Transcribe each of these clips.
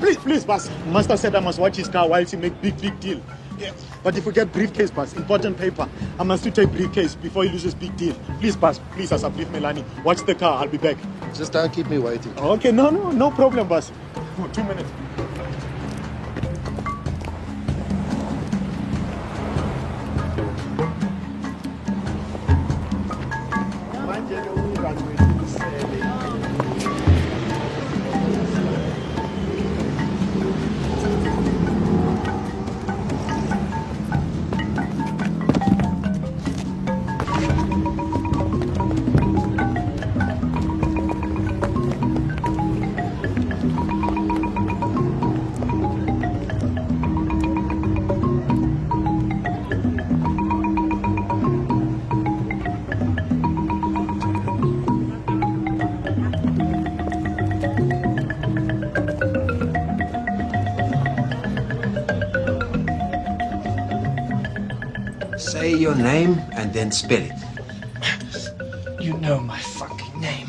please, boss. Master said I must watch his car while he make big deal. Yeah. But if we get briefcase, boss, important paper, I must still take briefcase before he loses big deal. Please, boss, please, as I brief Melanie, watch the car. I'll be back. Just don't keep me waiting. Okay, no problem, boss. 2 minutes. Say your name and then spell it. You know my fucking name.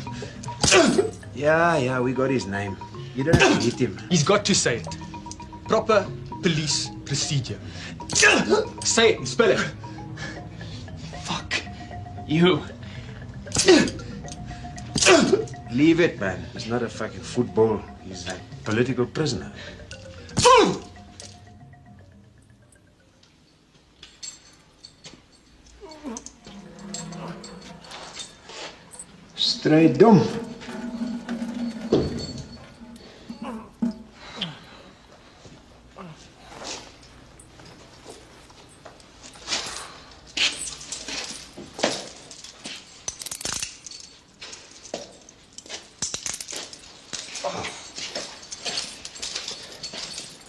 Yeah, we got his name. You don't have to hit him. He's got to say it. Proper police procedure. Say it, spell it. Fuck you. Leave it, man. He's not a fucking football. He's a political prisoner. Straight dom.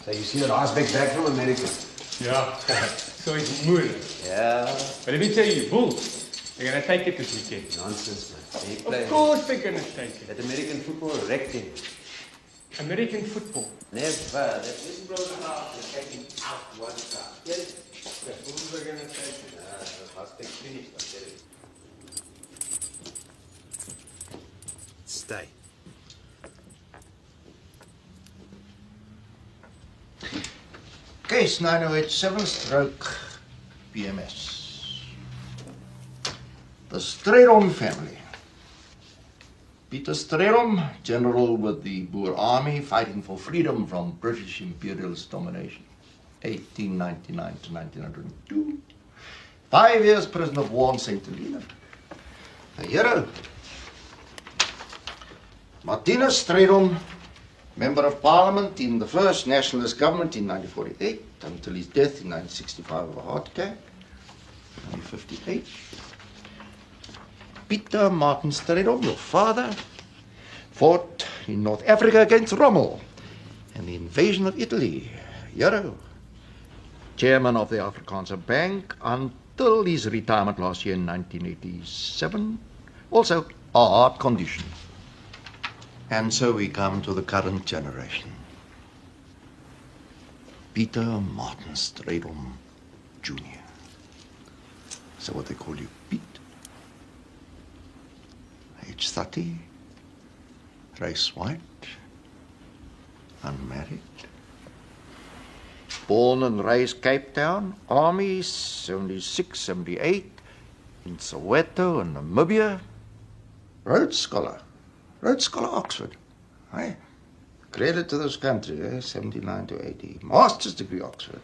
So you see that Osbeck back from America? Yeah, so it's moeilijk. Yeah. But let me tell you, Bulls, they're going to take it this weekend. Nonsense, man. Of course they're going to take it. That American football wrecked him. American football. Never. That little brother half is taking out one car. Get it? The Bulls are going to take it. Osbeck finished, I tell you. Stay. Case 9087/PMS. The Strydom family. Peter Strydom, general with the Boer Army fighting for freedom from British imperialist domination. 1899 to 1902. 5 years prisoner of war in St. Helena. A hero. Martinus Strydom, Member of Parliament in the first nationalist government in 1948 until his death in 1965 of a heart attack, 1958. Peter Martin Strydom, your father, fought in North Africa against Rommel and the invasion of Italy. Hero. Chairman of the Afrikaanse Bank until his retirement last year in 1987. Also, a heart condition. And so we come to the current generation. Peter Martin Strydom Jr. So what they call you, Pete? Age 30, race white, unmarried. Born and raised Cape Town, Army, 76, 78, in Soweto and Namibia. Rhodes Scholar Oxford. Aye. Credit to this country, 79 to 80. Master's degree Oxford.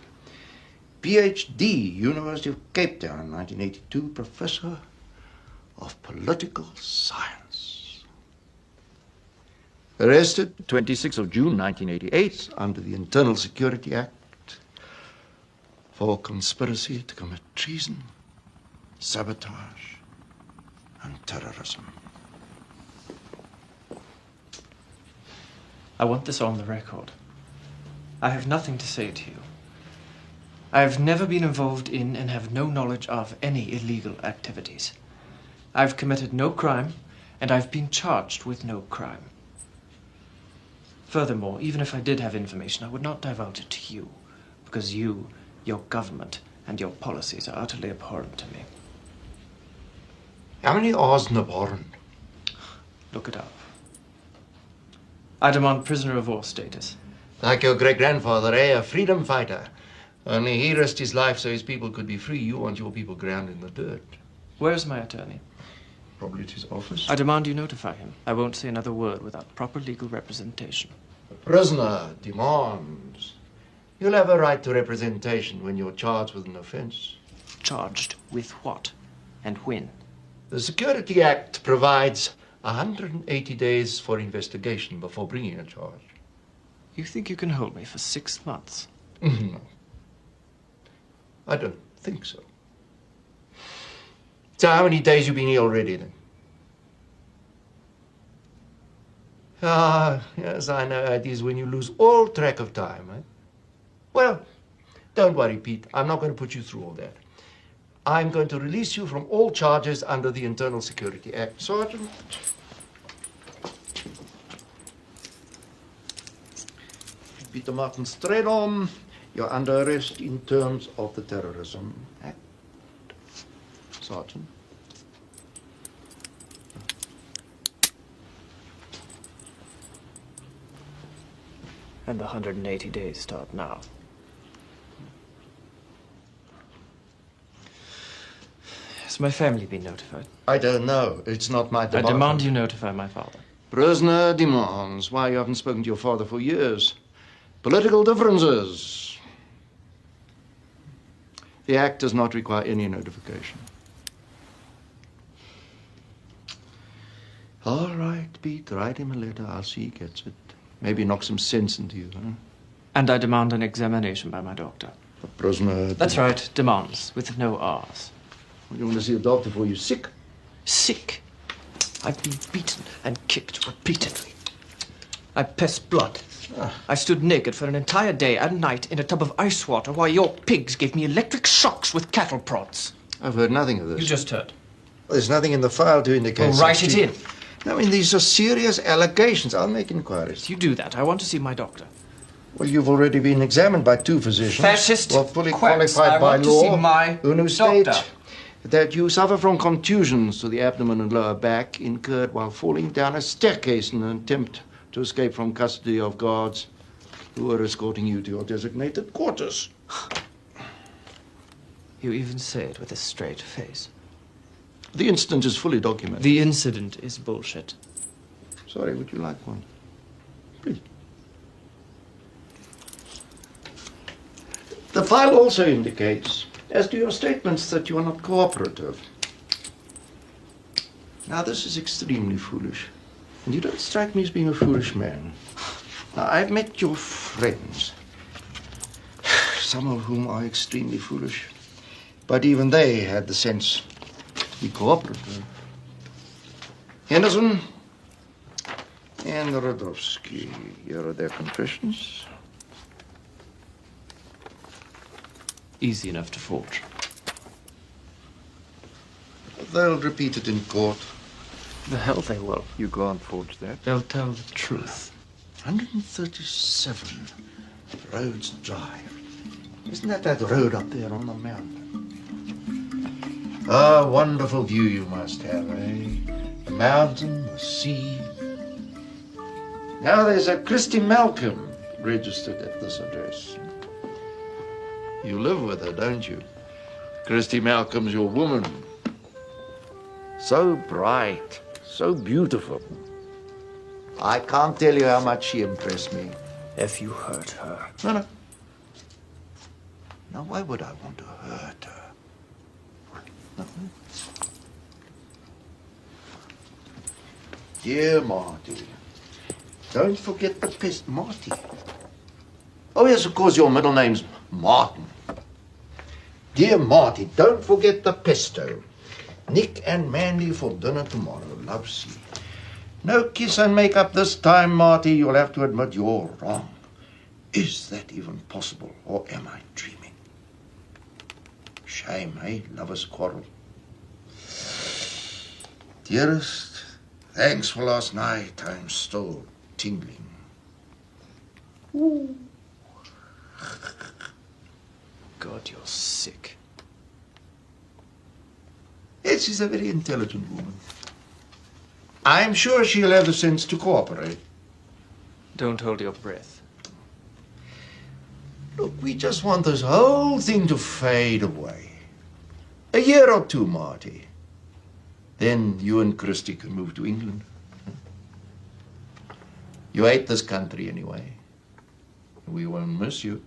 PhD, University of Cape Town, 1982, Professor of Political Science. Arrested 26th of June, 1988, under the Internal Security Act for conspiracy to commit treason, sabotage, and terrorism. I want this on the record. I have nothing to say to you. I have never been involved in and have no knowledge of any illegal activities. I've committed no crime, and I've been charged with no crime. Furthermore, even if I did have information, I would not divulge it to you, because you, your government, and your policies are utterly abhorrent to me. How many R's in abhorrent? Look it up. I demand prisoner of war status, Like your great-grandfather, a freedom fighter. Only he risked his life so his people could be free. You want your people ground in the dirt. Where's my attorney? Probably at his office. I demand you notify him. I won't say another word without proper legal representation. The prisoner demands. You'll have a right to representation when you're charged with an offense. Charged with what? And when? The Security Act provides 180 days for investigation before bringing a charge. You think you can hold me for 6 months? No. I don't think so. So how many days you been here already, then? Ah, yes, I know. It is when you lose all track of time, eh? Well, don't worry, Pete. I'm not going to put you through all that. I'm going to release you from all charges under the Internal Security Act. Sergeant. Peter Martin Stradom, you're under arrest in terms of the Terrorism Act. Sergeant. And the 180 days start now. Has my family been notified? I don't know. It's not my department. I demand you notify my father. Prisoner demands. Why you haven't spoken to your father for years? Political differences. The Act does not require any notification. All right, Pete, write him a letter. I'll see he gets it. Maybe knock some sense into you, huh? And I demand an examination by my doctor. The prisoner... That's right, demands, with no R's. You want to see a doctor for you sick? Sick? I've been beaten and kicked repeatedly. I pissed blood. I stood naked for an entire day and night in a tub of ice water while your pigs gave me electric shocks with cattle prods. I've heard nothing of this. You just heard. There's nothing in the file to indicate... Well, write it in. I mean, these are serious allegations. I'll make inquiries. You do that. I want to see my doctor. Well, you've already been examined by 2 physicians. Fascist well, fully quacks. qualified I by want to law. see my who state doctor. that you suffer from contusions to the abdomen and lower back incurred while falling down a staircase in an attempt to escape from custody of guards who are escorting you to your designated quarters. You even say it with a straight face. The incident is fully documented. The incident is bullshit. Sorry, would you like one? Please. The file also indicates, as to your statements, that you are not cooperative. Now, this is extremely foolish. And you don't strike me as being a foolish man. Now, I've met your friends, some of whom are extremely foolish. But even they had the sense to be cooperative. Henderson and Radowski, here are their confessions. Easy enough to forge. They'll repeat it in court. The hell they will. You can't forge that. They'll tell the truth. 137 Rhodes Drive. Isn't that road up there on the mountain? Ah, wonderful view you must have, eh? The mountain, the sea. Now there's a Christy Malcolm registered at this address. You live with her, don't you? Christy Malcolm's your woman. So bright, so beautiful. I can't tell you how much she impressed me. If you hurt her. No. Now, why would I want to hurt her? Nothing. Dear Marty, don't forget the pest, Marty. Oh, yes, of course, your middle name's Martin. Dear Marty, don't forget the pesto. Nick and Mandy for dinner tomorrow. Love, C. No kiss and make up this time, Marty. You'll have to admit you're wrong. Is that even possible, or am I dreaming? Shame, eh? Lovers' quarrel. Dearest, thanks for last night. I'm still tingling. Ooh. God, you're sick. Yes, she's a very intelligent woman. I'm sure she'll have the sense to cooperate. Don't hold your breath. Look, we just want this whole thing to fade away. A year or two, Marty. Then you and Christy can move to England. You hate this country anyway. We won't miss you.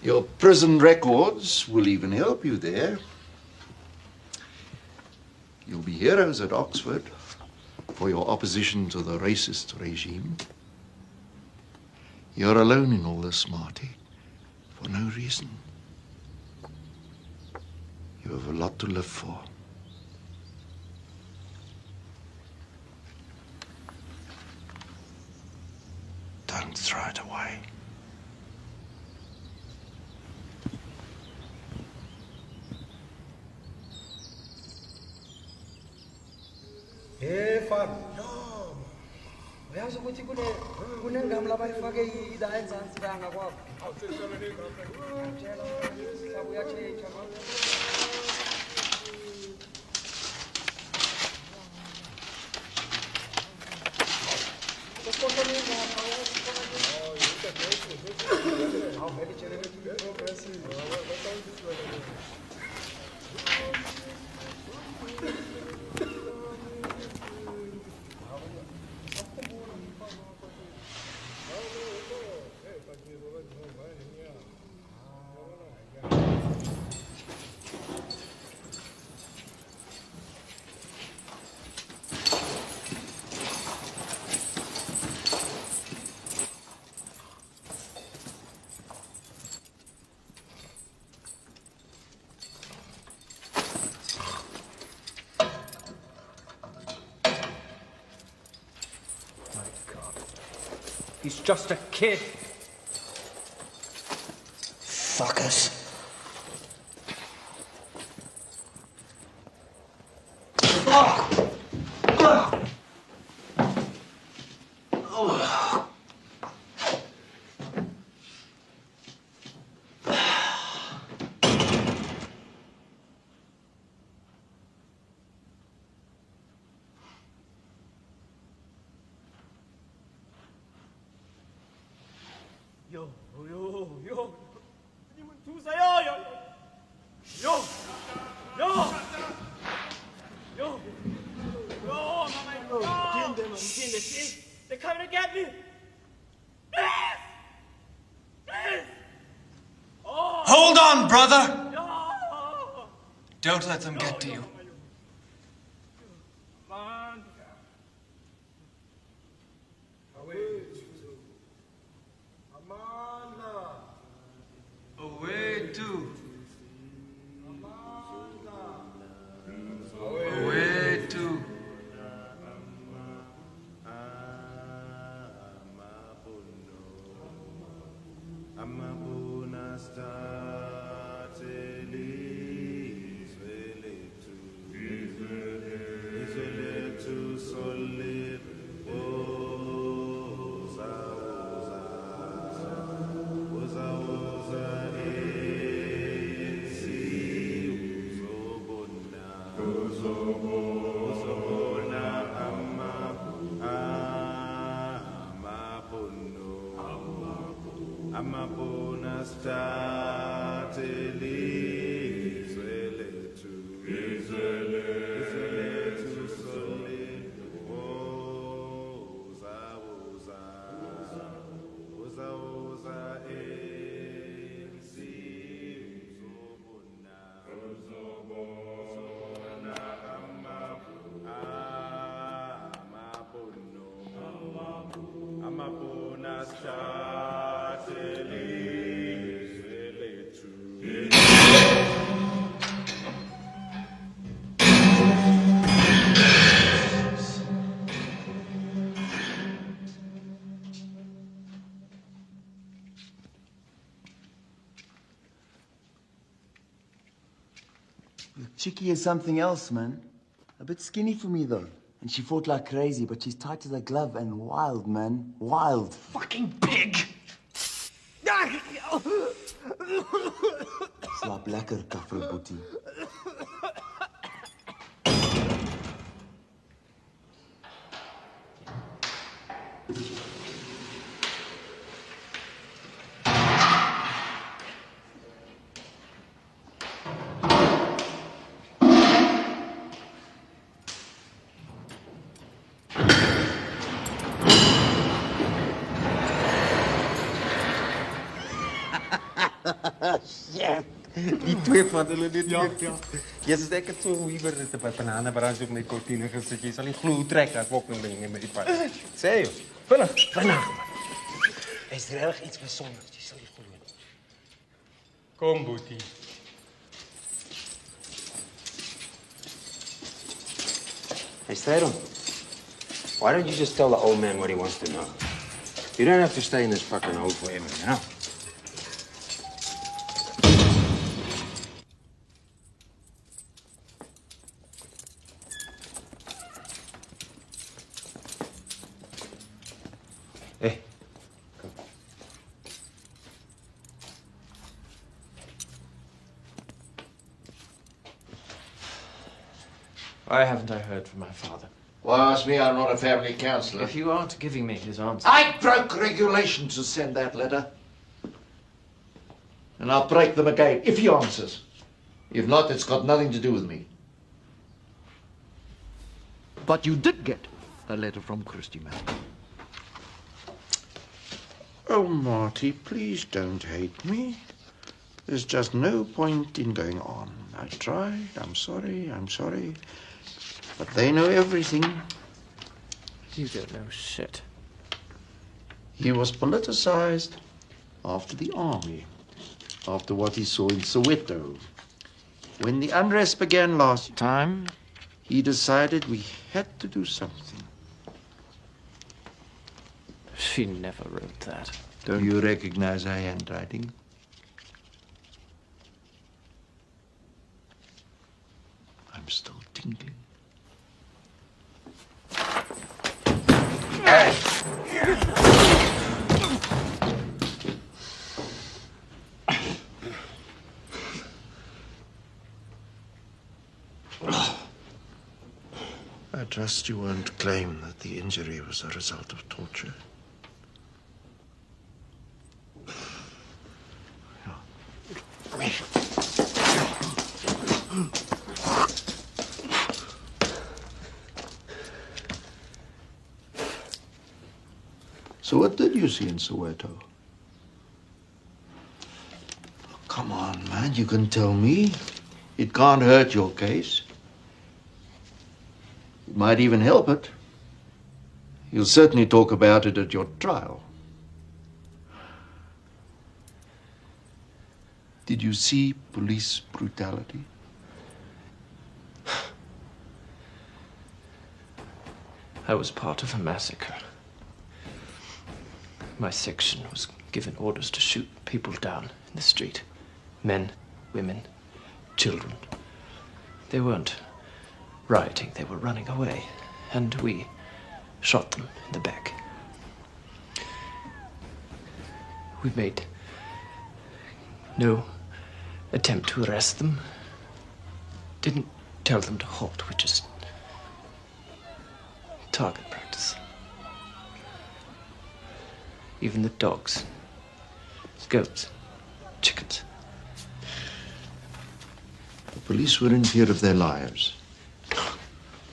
Your prison records will even help you there. You'll be heroes at Oxford for your opposition to the racist regime. You're alone in all this, Marty, for no reason. You have a lot to live for. Don't throw it away. Hey, Father. Uyazi ukuthi kunengam laba ifake ida enzansi banga kwabo. Awutshela sabu yatshintsha manje. He's just a kid. Fuckers. Yo. 님은 두세요. Yo, mama. Yo. See? They're coming to get me. Please. Oh. Hold on, brother! Yo. Don't let them get to you. Man. Away to. Away to. Amabona stateli izwele tu soli oza ensi uzobona amabona stateli izwele tu. Chicky is something else, man. A bit skinny for me, though. And she fought like crazy, but she's tight as a glove and wild, man. Wild. Fucking pig! Slaap lekker, kafferboetie. Die twee van hulle dit. Ja. Yes, ek het so liewer dit by bananenbranch op my kortine gesit. Jy sal nie glo hoe trek ek fucking ding met die pad. Sê jy, vinnig. Is er regtig iets besonders? Jy sal nie glo nie. Kom, Boetie. Hey, Styron, why don't you just tell the old man what he wants to know? You don't have to stay in this fucking hole forever, you know? Hey, come. Why haven't I heard from my father? Well, ask me, I'm not a family counselor. If you aren't giving me his answer... I broke regulations to send that letter. And I'll break them again, if he answers. If not, it's got nothing to do with me. But you did get a letter from Christy, man. Oh, Marty, please don't hate me. There's just no point in going on. I tried, I'm sorry. But they know everything. You don't know shit. He was politicized after the army, after what he saw in Soweto. When the unrest began last time, he decided we had to do something. She never wrote that. Don't you recognize her handwriting? I'm still tingling. I trust you won't claim that the injury was a result of torture. So what did you see in Soweto? Oh, come on, man, you can tell me. It can't hurt your case. It might even help it. You'll certainly talk about it at your trial. Did you see police brutality? I was part of a massacre. My section was given orders to shoot people down in the street. Men, women, children. They weren't rioting, they were running away. And we shot them in the back. We made no attempt to arrest them. Didn't tell them to halt, we just target practice. Even the dogs, goats, chickens. The police were in fear of their lives.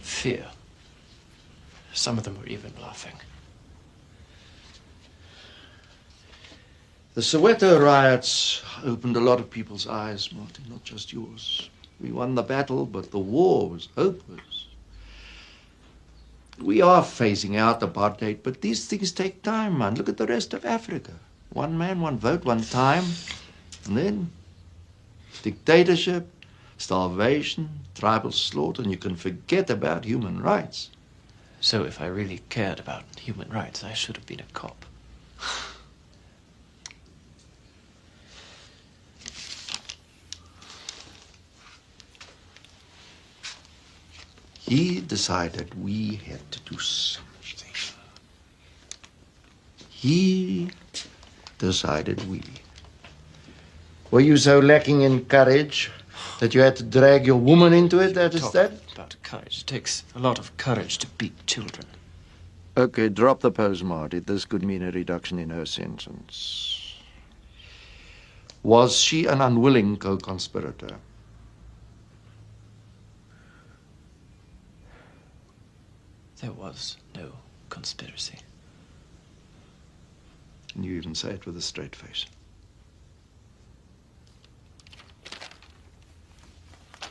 Fear. Some of them were even laughing. The Soweto riots opened a lot of people's eyes, Martin, not just yours. We won the battle, but the war was hopeless. We are phasing out apartheid, but these things take time, man. Look at the rest of Africa. One man, one vote, one time. And then dictatorship, starvation, tribal slaughter, and you can forget about human rights. So if I really cared about human rights, I should have been a cop. He decided we had to do something. He decided we. Were you so lacking in courage that you had to drag your woman into it, that is that? About courage. It takes a lot of courage to beat children. Okay, drop the pose, Marty. This could mean a reduction in her sentence. Was she an unwilling co-conspirator? There was no conspiracy. And you even say it with a straight face.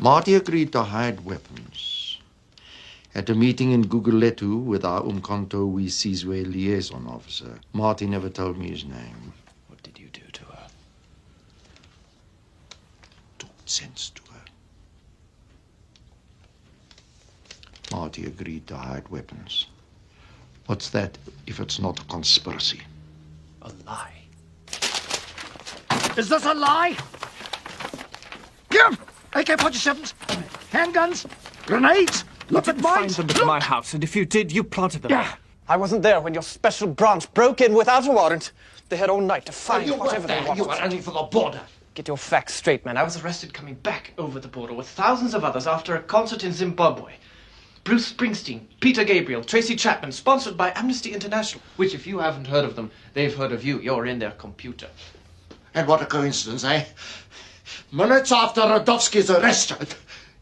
Marty agreed to hide weapons. At a meeting in Guguletu with our Umkhonto we Sizwe liaison officer, Marty never told me his name. What did you do to her? Talked sense to her. Marty agreed to hide weapons. What's that if it's not a conspiracy? A lie. Is this a lie? Here! AK-47s, handguns, grenades. Look at mine. Find them at my house, and if you did, you planted them. Yeah. I wasn't there when your special branch broke in without a warrant. They had all night to find You whatever weren't they there. wanted. You were only for the border. Get your facts straight, man. I was arrested coming back over the border with thousands of others after a concert in Zimbabwe. Bruce Springsteen, Peter Gabriel, Tracy Chapman, sponsored by Amnesty International. Which, if you haven't heard of them, they've heard of you. You're in their computer. And what a coincidence, eh? Minutes after Radovsky's arrested,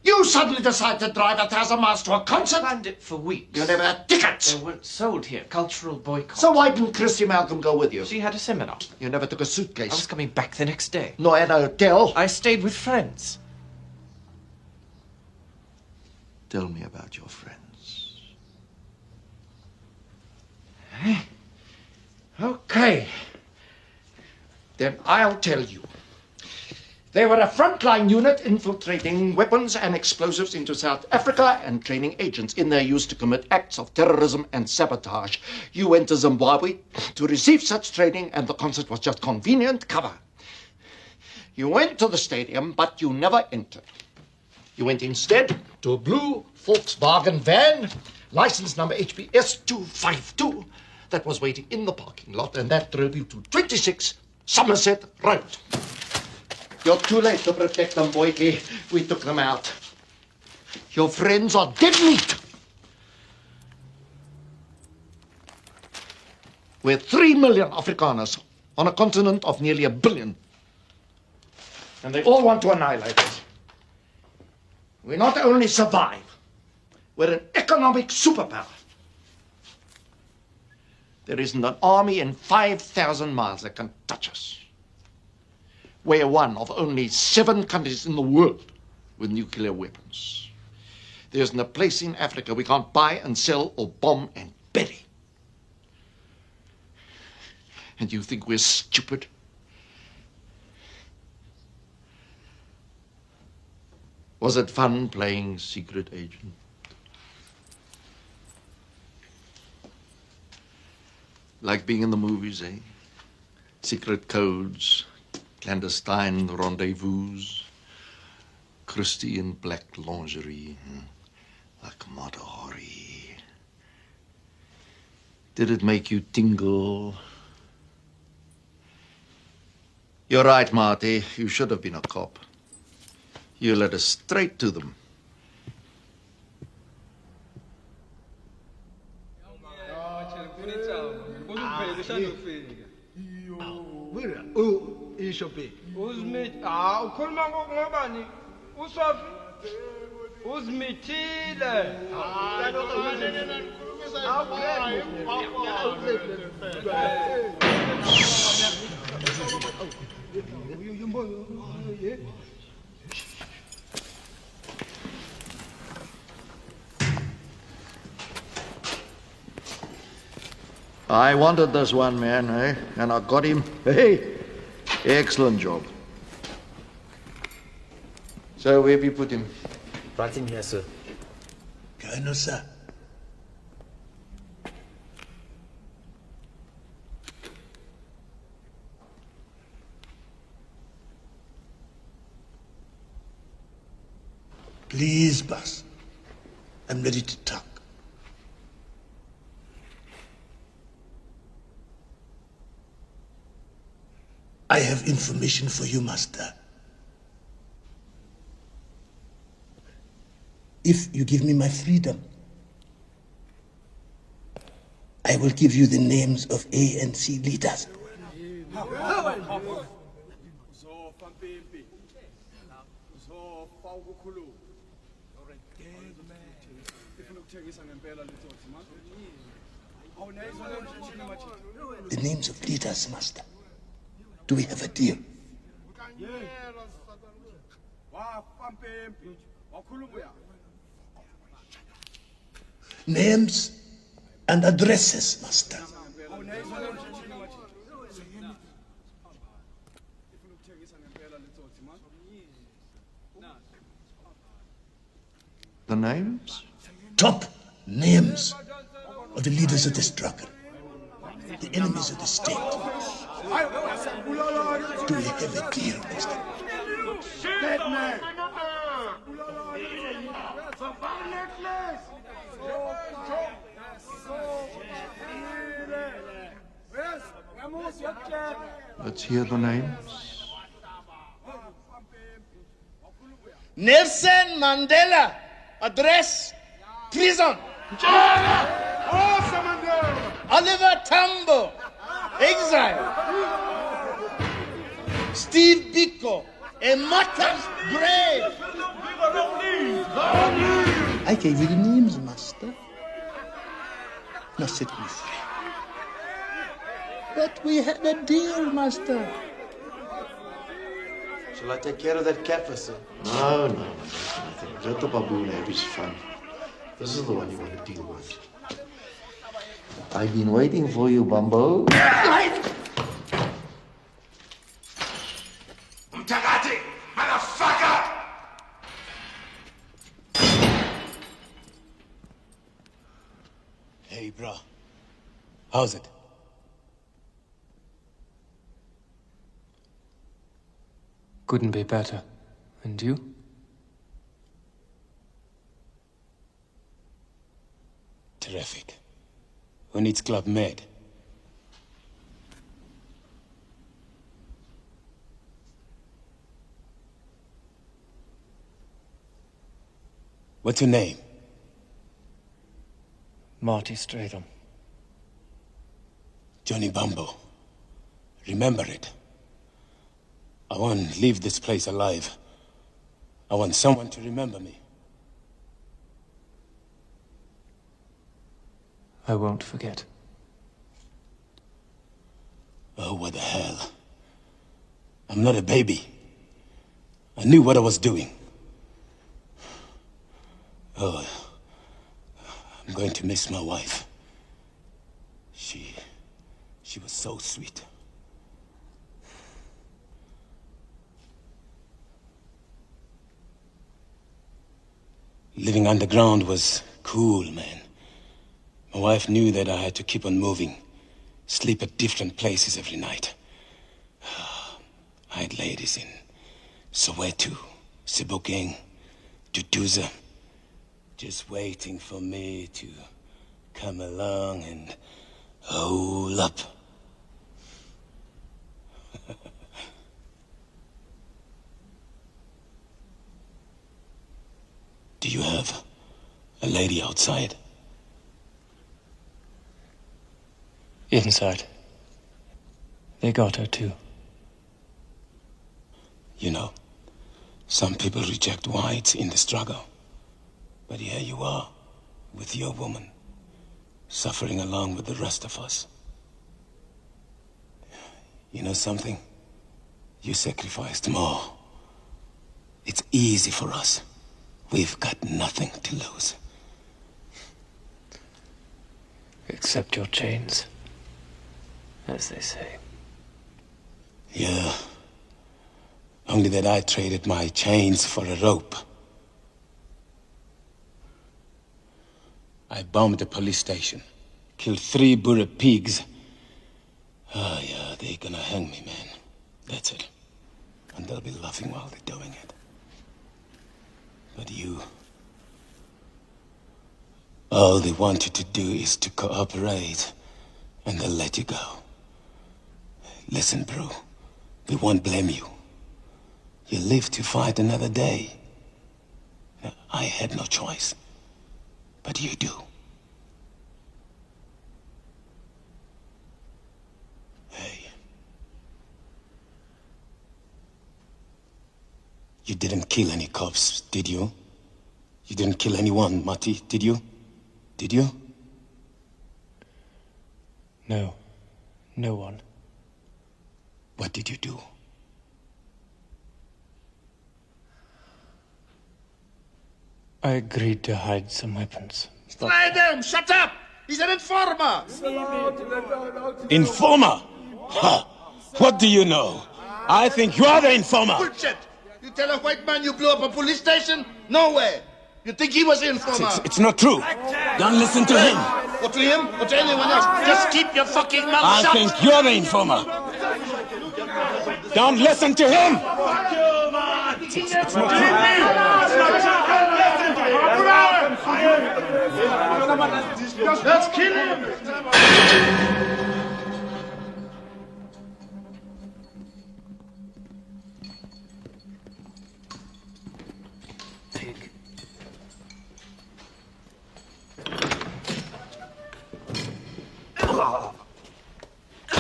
you suddenly decide to drive 1,000 miles to a concert? Planned it for weeks. You never had tickets. They weren't sold here. Cultural boycott. So why didn't Christy Malcolm go with you? She had a seminar. You never took a I was suitcase. coming back the next day. Nor at a hotel. I stayed with friends. Tell me about your friends. Okay. Then I'll tell you. They were a frontline unit infiltrating weapons and explosives into South Africa and training agents in their use to commit acts of terrorism and sabotage. You went to Zimbabwe to receive such training, and the concert was just convenient cover. You went to the stadium, but you never entered. You went instead to a blue Volkswagen van, license number HBS 252, that was waiting in the parking lot, and that drove you to 26 Somerset Road. You're too late to protect them, Boyke. We took them out. Your friends are dead meat. We're 3 million Afrikaners on a continent of nearly 1 billion. And they all want to annihilate us. We not only survive, we're an economic superpower. There isn't an army in 5,000 miles that can touch us. We're one of only 7 countries in the world with nuclear weapons. There isn't a place in Africa we can't buy and sell or bomb and bury. And you think we're stupid? Was it fun playing secret agent? Like being in the movies, eh? Secret codes, clandestine rendezvous, Christy in black lingerie, like Mata Hari. Did it make you tingle? You're right, Marty. You should have been a cop. You led us straight to them. I wanted this one man, eh? And I got him. Hey, excellent job. So where have you put him? Right in here, sir. No, sir. Please, boss. I'm ready to talk. I have information for you, master. If you give me my freedom, I will give you the names of ANC leaders. The names of leaders, master. Do we have a deal? Names and addresses, master. The names? Top names of the leaders of the struggle, the enemies of the state. Do we have a deal, master? Let's hear the names. Nelson Mandela, address, prison. Oliver Tambo, exile. Steve Biko, a martyr's grave. I gave you the names, master. Now set me free. But we had a deal, master. Shall I take care of that cat for sir? No, nothing. Let the baboon have his fun. This is the one you want to deal with. I've been waiting for you, Bumbo. Mtakati, motherfucker! Hey, bro. How's it? Couldn't be better. And you? Terrific. Who needs Club Med? What's your name? Marty Stratham. Johnny Bumbo. Remember it. I won't leave this place alive. I want someone to remember me. I won't forget. Oh, what the hell. I'm not a baby. I knew what I was doing. Oh, I'm going to miss my wife. She was so sweet. Living underground was cool, man. My wife knew that I had to keep on moving, sleep at different places every night. I had ladies in Soweto, Sebokeng, Duduza, just waiting for me to come along and hole up. Do you have a lady outside? Inside. They got her too. You know, some people reject whites in the struggle. But here you are, with your woman, suffering along with the rest of us. You know something? You sacrificed more. It's easy for us. We've got nothing to lose. Except your chains, as they say. Yeah. Only that I traded my chains for a rope. I bombed a police station, killed 3 Burra pigs. Ah, yeah, they're gonna hang me, man. That's it. And they'll be laughing while they're doing it. But you... all they want you to do is to cooperate, and they'll let you go. Listen, bro, we won't blame you. You live to fight another day. I had no choice, but you do. Hey. You didn't kill any cops, did you? You didn't kill anyone, Mati, did you? Did you? No. No one. What did you do? I agreed to hide some weapons. Slide him! Shut up! He's an informer! Informer? Ha! What do you know? I think you are the informer. Bullshit! You tell a white man you blew up a police station? No way! You think he was the informer? It's not true. Don't listen to him. Or to him, or to anyone else. Just keep your fucking mouth shut! I think you're the informer. Don't listen to him. It's not true. Let's kill him!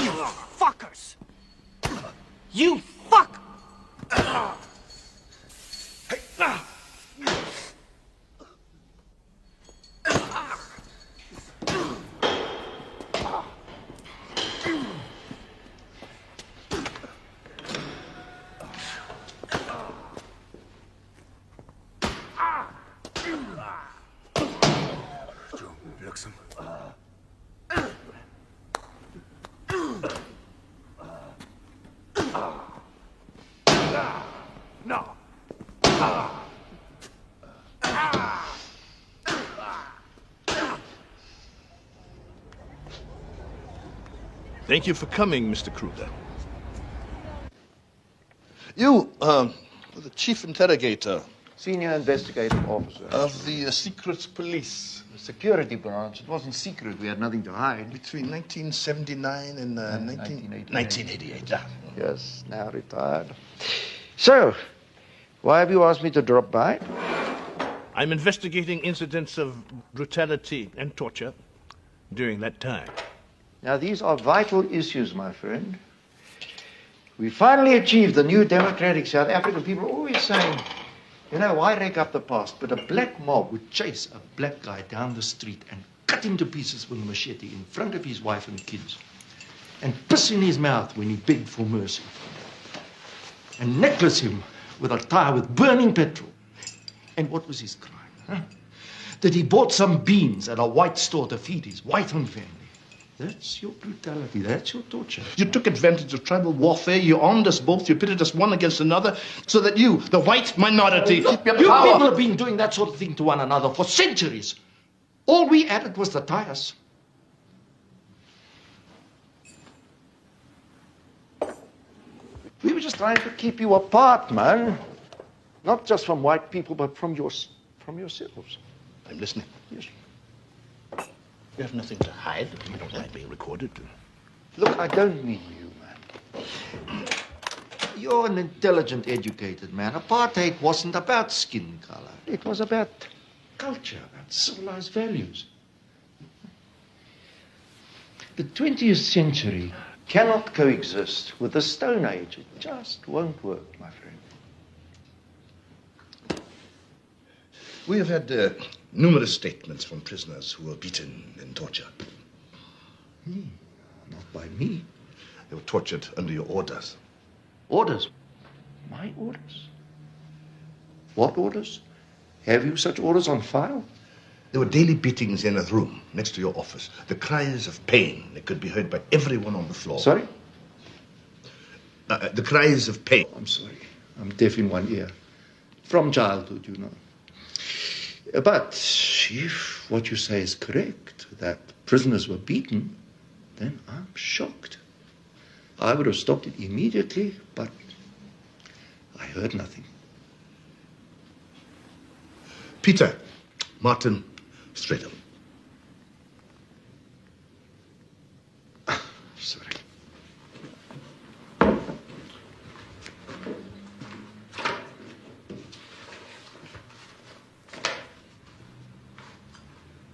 You fuckers! You fuck! No. Thank you for coming, Mr. Kruger. You, the chief interrogator Senior investigative officer. of the secret police. The security branch. It wasn't secret. We had nothing to hide. Between 1979 and 1988. Yeah. Yes, now retired. So, why have you asked me to drop by? I'm investigating incidents of brutality and torture during that time. Now, these are vital issues, my friend. We finally achieved the new democratic South Africa. People are always saying, you know, why rake up the past? But a black mob would chase a black guy down the street and cut him to pieces with a machete in front of his wife and kids, and piss in his mouth when he begged for mercy, and necklace him with a tire with burning petrol. And what was his crime? Huh? That he bought some beans at a white store to feed his wife and family. That's your brutality. That's your torture. You took advantage of tribal warfare. You armed us both. You pitted us one against another so that you, the white minority, You people have been doing that sort of thing to one another for centuries. All we added was the tires. We were just trying to keep you apart, man. Not just from white people, but from yourselves. I'm listening. Yes. You have nothing to hide. You don't mind being recorded. Look, I don't mean you, man. You're an intelligent, educated man. Apartheid wasn't about skin color. It was about culture, about civilized values. The 20th century cannot coexist with the Stone Age. It just won't work, my friend. We have had numerous statements from prisoners who were beaten and tortured. Not by me. They were tortured under your orders. Orders? My orders? What orders? Have you such orders on file? There were daily beatings in a room next to your office. The cries of pain that could be heard by everyone on the floor. Sorry? The cries of pain. I'm sorry. I'm deaf in one ear. From childhood, you know. But if what you say is correct, that prisoners were beaten, then I'm shocked. I would have stopped it immediately, but I heard nothing. Peter Martin Stratham. Sorry.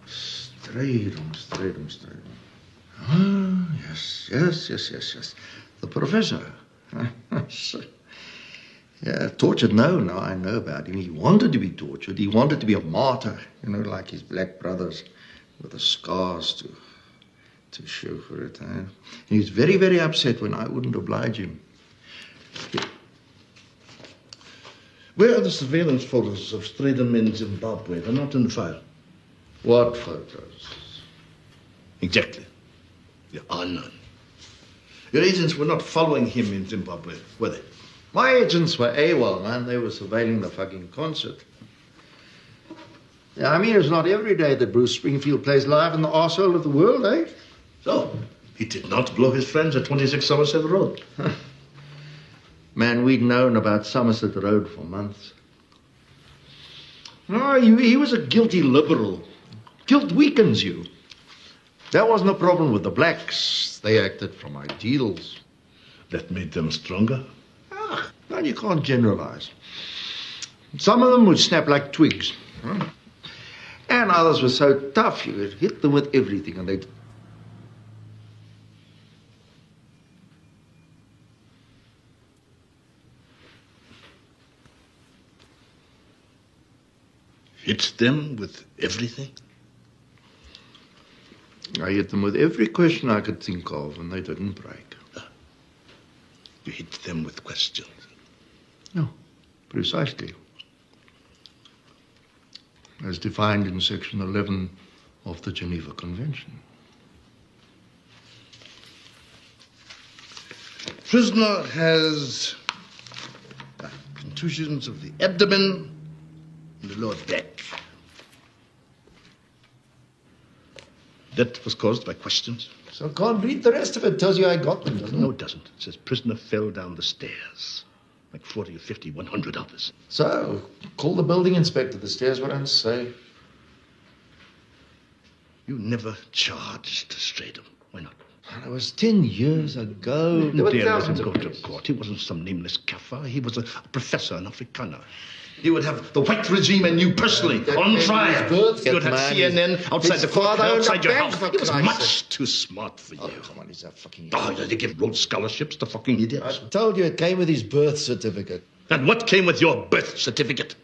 Stratham. Ah, yes. The professor. Yeah, tortured, no, I know about him. He wanted to be tortured. He wanted to be a martyr, you know, like his black brothers with the scars to show for it. And he was very, very upset when I wouldn't oblige him. Where are the surveillance photos of Stratham in Zimbabwe? They're not in the file. What photos? Exactly. There are none. Your agents were not following him in Zimbabwe, were they? My agents were AWOL, man. They were surveilling the fucking concert. Yeah, I mean, it's not every day that Bruce Springfield plays live in the arsehole of the world, eh? So, he did not blow his friends at 26 Somerset Road. Man, we'd known about Somerset Road for months. No, he was a guilty liberal. Guilt weakens you. That wasn't a problem with the blacks. They acted from ideals. That made them stronger? No, you can't generalize. Some of them would snap like twigs. And others were so tough, you could hit them with everything and they'd... Hit them with everything? I hit them with every question I could think of, and they didn't break. You hit them with questions? No, precisely. As defined in Section 11 of the Geneva Convention. Prisoner has contusions of the abdomen and the lower back. That was caused by questions? So I can't read the rest of it. Tells you I got them, doesn't it? No, it doesn't. It says prisoner fell down the stairs. Like 40 or 50, 100 others. So, call the building inspector. The stairs were unsafe. You never charged Stratham. Why not? It was 10 years ago. There were Dear, let him thousands go of to cases. court. He wasn't some nameless kafir. He was a professor, an Afrikaner. He would have the white regime and you personally on trial. You would have CNN outside the court, outside your house. He was much too smart for you. Oh, come on, he's a fucking Oh, they give Rhodes scholarships to fucking idiots. I told you it came with his birth certificate. And what came with your birth certificate?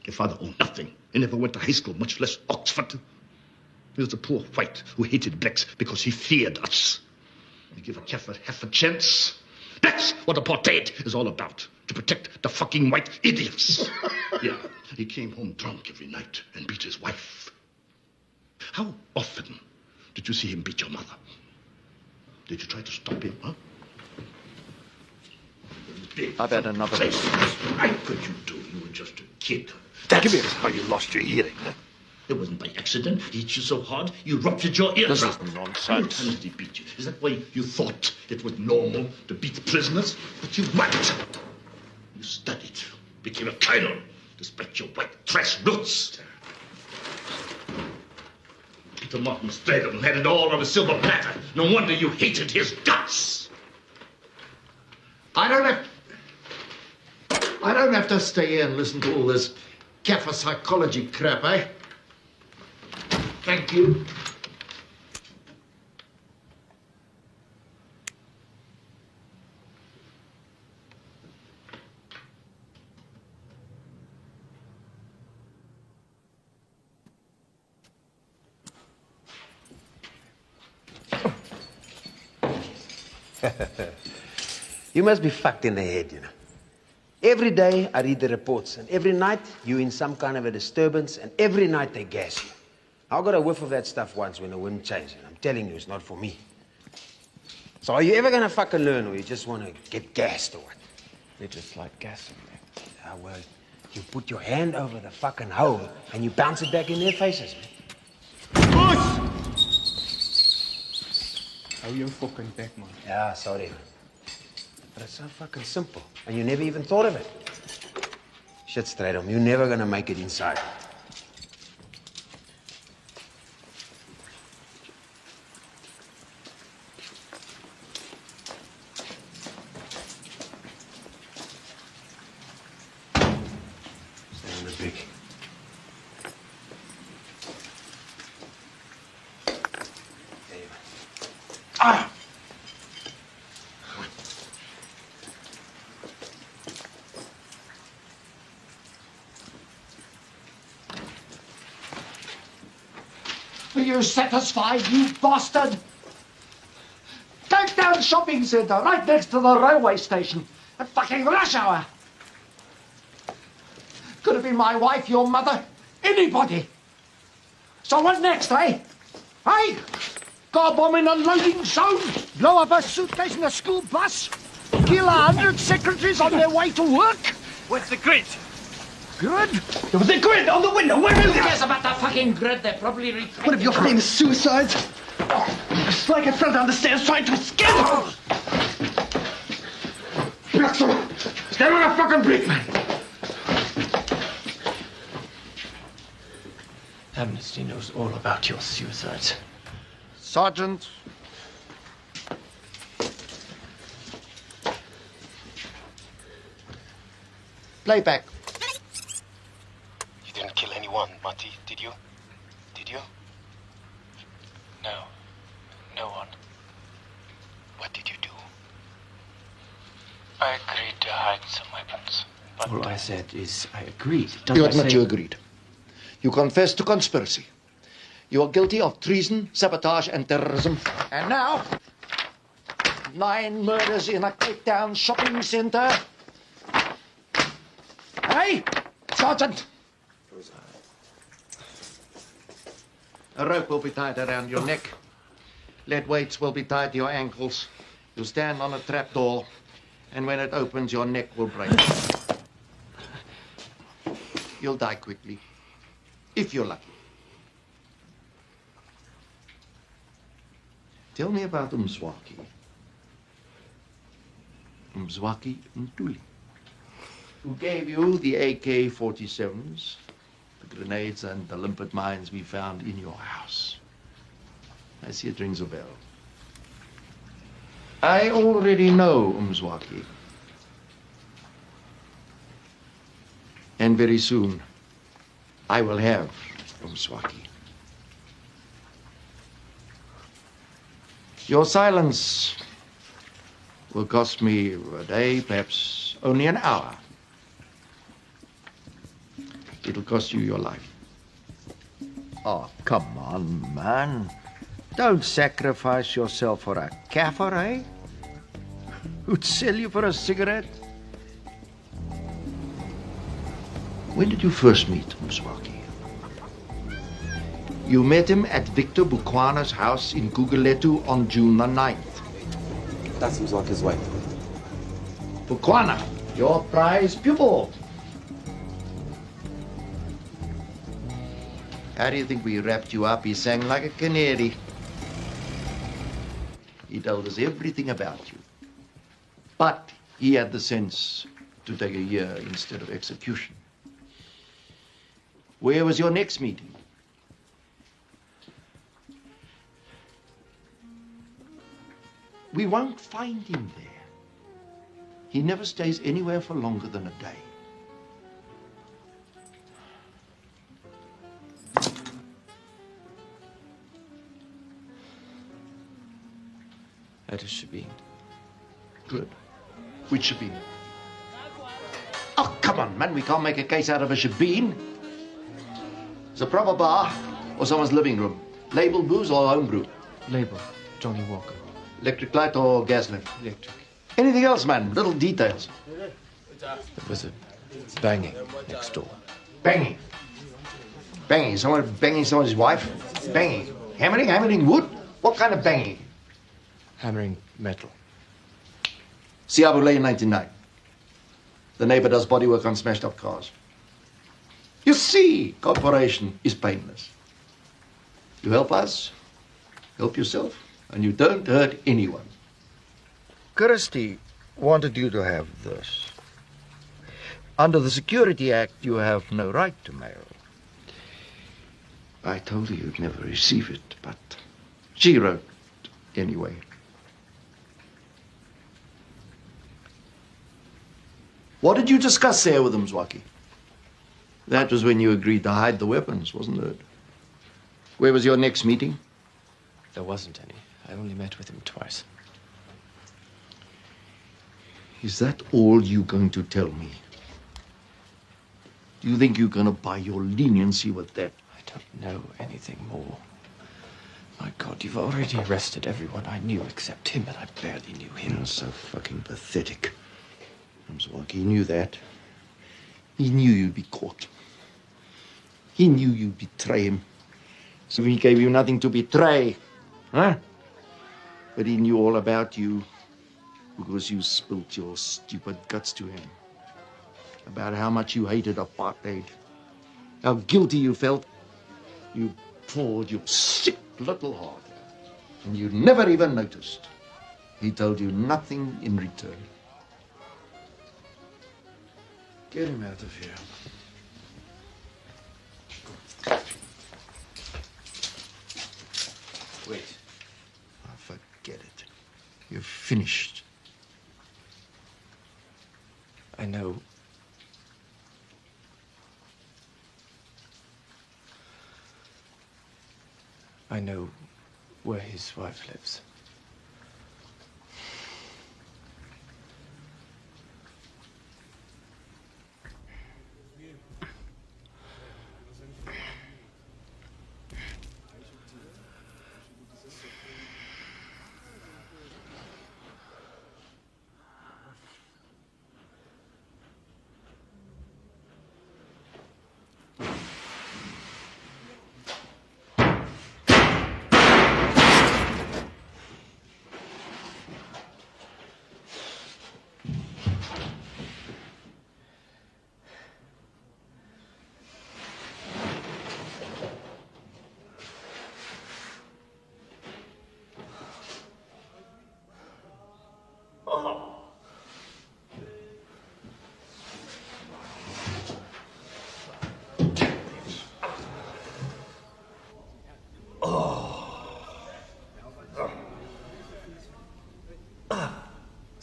Your father owned nothing. He never went to high school, much less Oxford. He was a poor white who hated blacks because he feared us. You give a kafir half a chance. That's what apartheid is all about. To protect the fucking white idiots. Yeah, he came home drunk every night and beat his wife. How often did you see him beat your mother? Did you try to stop him, huh? I've had enough of this. What could you do? You were just a kid. Give me That's how you lost your hearing. It wasn't by accident. He hit you so hard, you ruptured your eardrum. This is nonsense. How many times did he beat you? Is that why you thought it was normal to beat prisoners? But you weren't. You studied, became a colonel, despite your white trash roots. Peter Martin Stratham had it all on a silver platter. No wonder you hated his guts. I don't have to stay here and listen to all this kafir psychology crap, eh? Thank you. You must be fucked in the head, you know. Every day I read the reports, and every night you're in some kind of a disturbance, and every night they gas you. I got a whiff of that stuff once when the wind changed, and I'm telling you, it's not for me. So are you ever gonna fucking learn, or you just wanna get gassed or what? They just like gassing me. Ah, well, you put your hand over the fucking hole, and you bounce it back in their faces, man. Hou jou fucking bek, man. Yeah, sorry. But it's so fucking simple, and you never even thought of it. Shit, Stratham, you're never gonna make it inside. Stay on the big. There you go. Ah! Are you satisfied, you bastard? Cape Town Shopping Centre, right next to the railway station, at fucking rush hour. Could have been my wife, your mother, anybody. So what next, eh? Hey? Car bomb in unloading zone? Blow up a suitcase in a school bus? Kill 100 secretaries on their way to work? Where's the grid? Grid? There was a grid on the window. Where is Who it? cares about the fucking grid? They're probably One of your famous suicides. It's like I fell down the stairs trying to escape. Stand on a fucking brick, man. Amnesty knows all about your suicides. Sergeant. Playback. You didn't kill anyone, Marty, did you? Did you? No. No one. What did you do? I agreed to hide some weapons, but... All I said is I agreed. You admit you agreed. You confess to conspiracy. You are guilty of treason, sabotage, and terrorism. And now, 9 murders in a Cape Town shopping centre. Hey, Sergeant! A rope will be tied around your neck. Lead weights will be tied to your ankles. You'll stand on a trapdoor, and when it opens, your neck will break. You'll die quickly, if you're lucky. Tell me about Mzwaki. Mzwaki Ntuli, who gave you the AK-47s, the grenades and the limpet mines we found in your house. I see it rings a bell. I already know Mzwaki. And very soon, I will have Mzwaki. Your silence will cost me a day, perhaps only an hour. It'll cost you your life. Oh, come on, man. Don't sacrifice yourself for a kaffir, eh? Who'd sell you for a cigarette? When did you first meet Mzwaki? You met him at Victor Bukwana's house in Guguletu on June the 9th. That's Mzwaki's wife. Bukwana, your prize pupil. How do you think we wrapped you up? He sang like a canary. He told us everything about you. But he had the sense to take a year instead of execution. Where was your next meeting? We won't find him there. He never stays anywhere for longer than a day. That is Shabin. Good. Which Shabin? Oh, come on, man. We can't make a case out of a Shabin. It's a proper bar or someone's living room. Label booze or homebrew? Label, Johnny Walker. Electric light or gas lamp? Electric. Anything else, man? Little details. There was a banging next door. Banging. Banging. Someone banging someone's wife? Banging. Hammering? Hammering wood? What kind of banging? Hammering metal. Siabule in 99. The neighbor does bodywork on smashed up cars. You see, cooperation is painless. You help us, help yourself, and you don't hurt anyone. Kirsty wanted you to have this. Under the Security Act, you have no right to mail. I told her you'd never receive it, but she wrote anyway. What did you discuss there with Mzwaki? That was when you agreed to hide the weapons, wasn't it? Where was your next meeting? There wasn't any. I only met with him twice. Is that all you're going to tell me? Do you think you're going to buy your leniency with that? I don't know anything more. My God, you've already arrested everyone I knew except him, and I barely knew him. You're so fucking pathetic. Mzwaki knew that. He knew you'd be caught. He knew you'd betray him. So he gave you nothing to betray. Huh? But he knew all about you because you spilt your stupid guts to him. About how much you hated apartheid. How guilty you felt. You poured your sick little heart out. And you never even noticed. He told you nothing in return. Get him out of here. Wait. Oh, forget it. You're finished. I know. I know where his wife lives.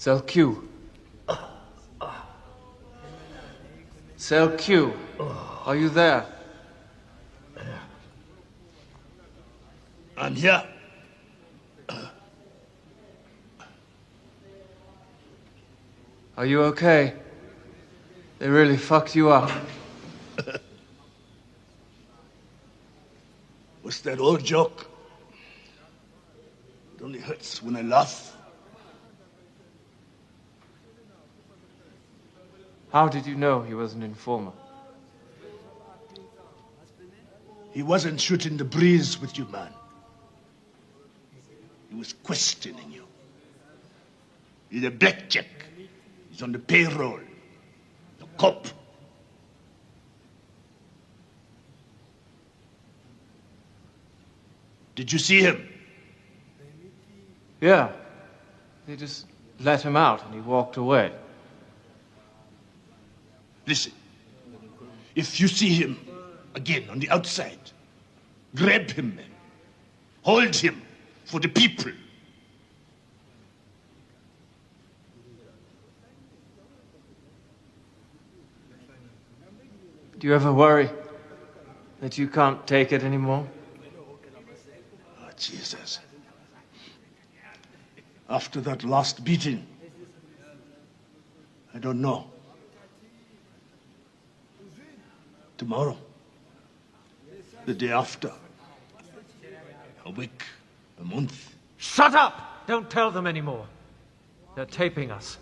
Cell Q. Cell Q. Are you there? I'm here. Are you okay? They really fucked you up. What's that old joke? It only hurts when I laugh. How did you know he was an informer? He wasn't shooting the breeze with you, man. He was questioning you. He's a blackjack. He's on the payroll. A cop. Did you see him? Yeah. They just let him out and he walked away. Listen. If you see him again on the outside, grab him, man. Hold him for the people. Do you ever worry that you can't take it anymore? Oh, Jesus. After that last beating, I don't know. Tomorrow, the day after, a week, a month. Shut up! Don't tell them anymore. They're taping us.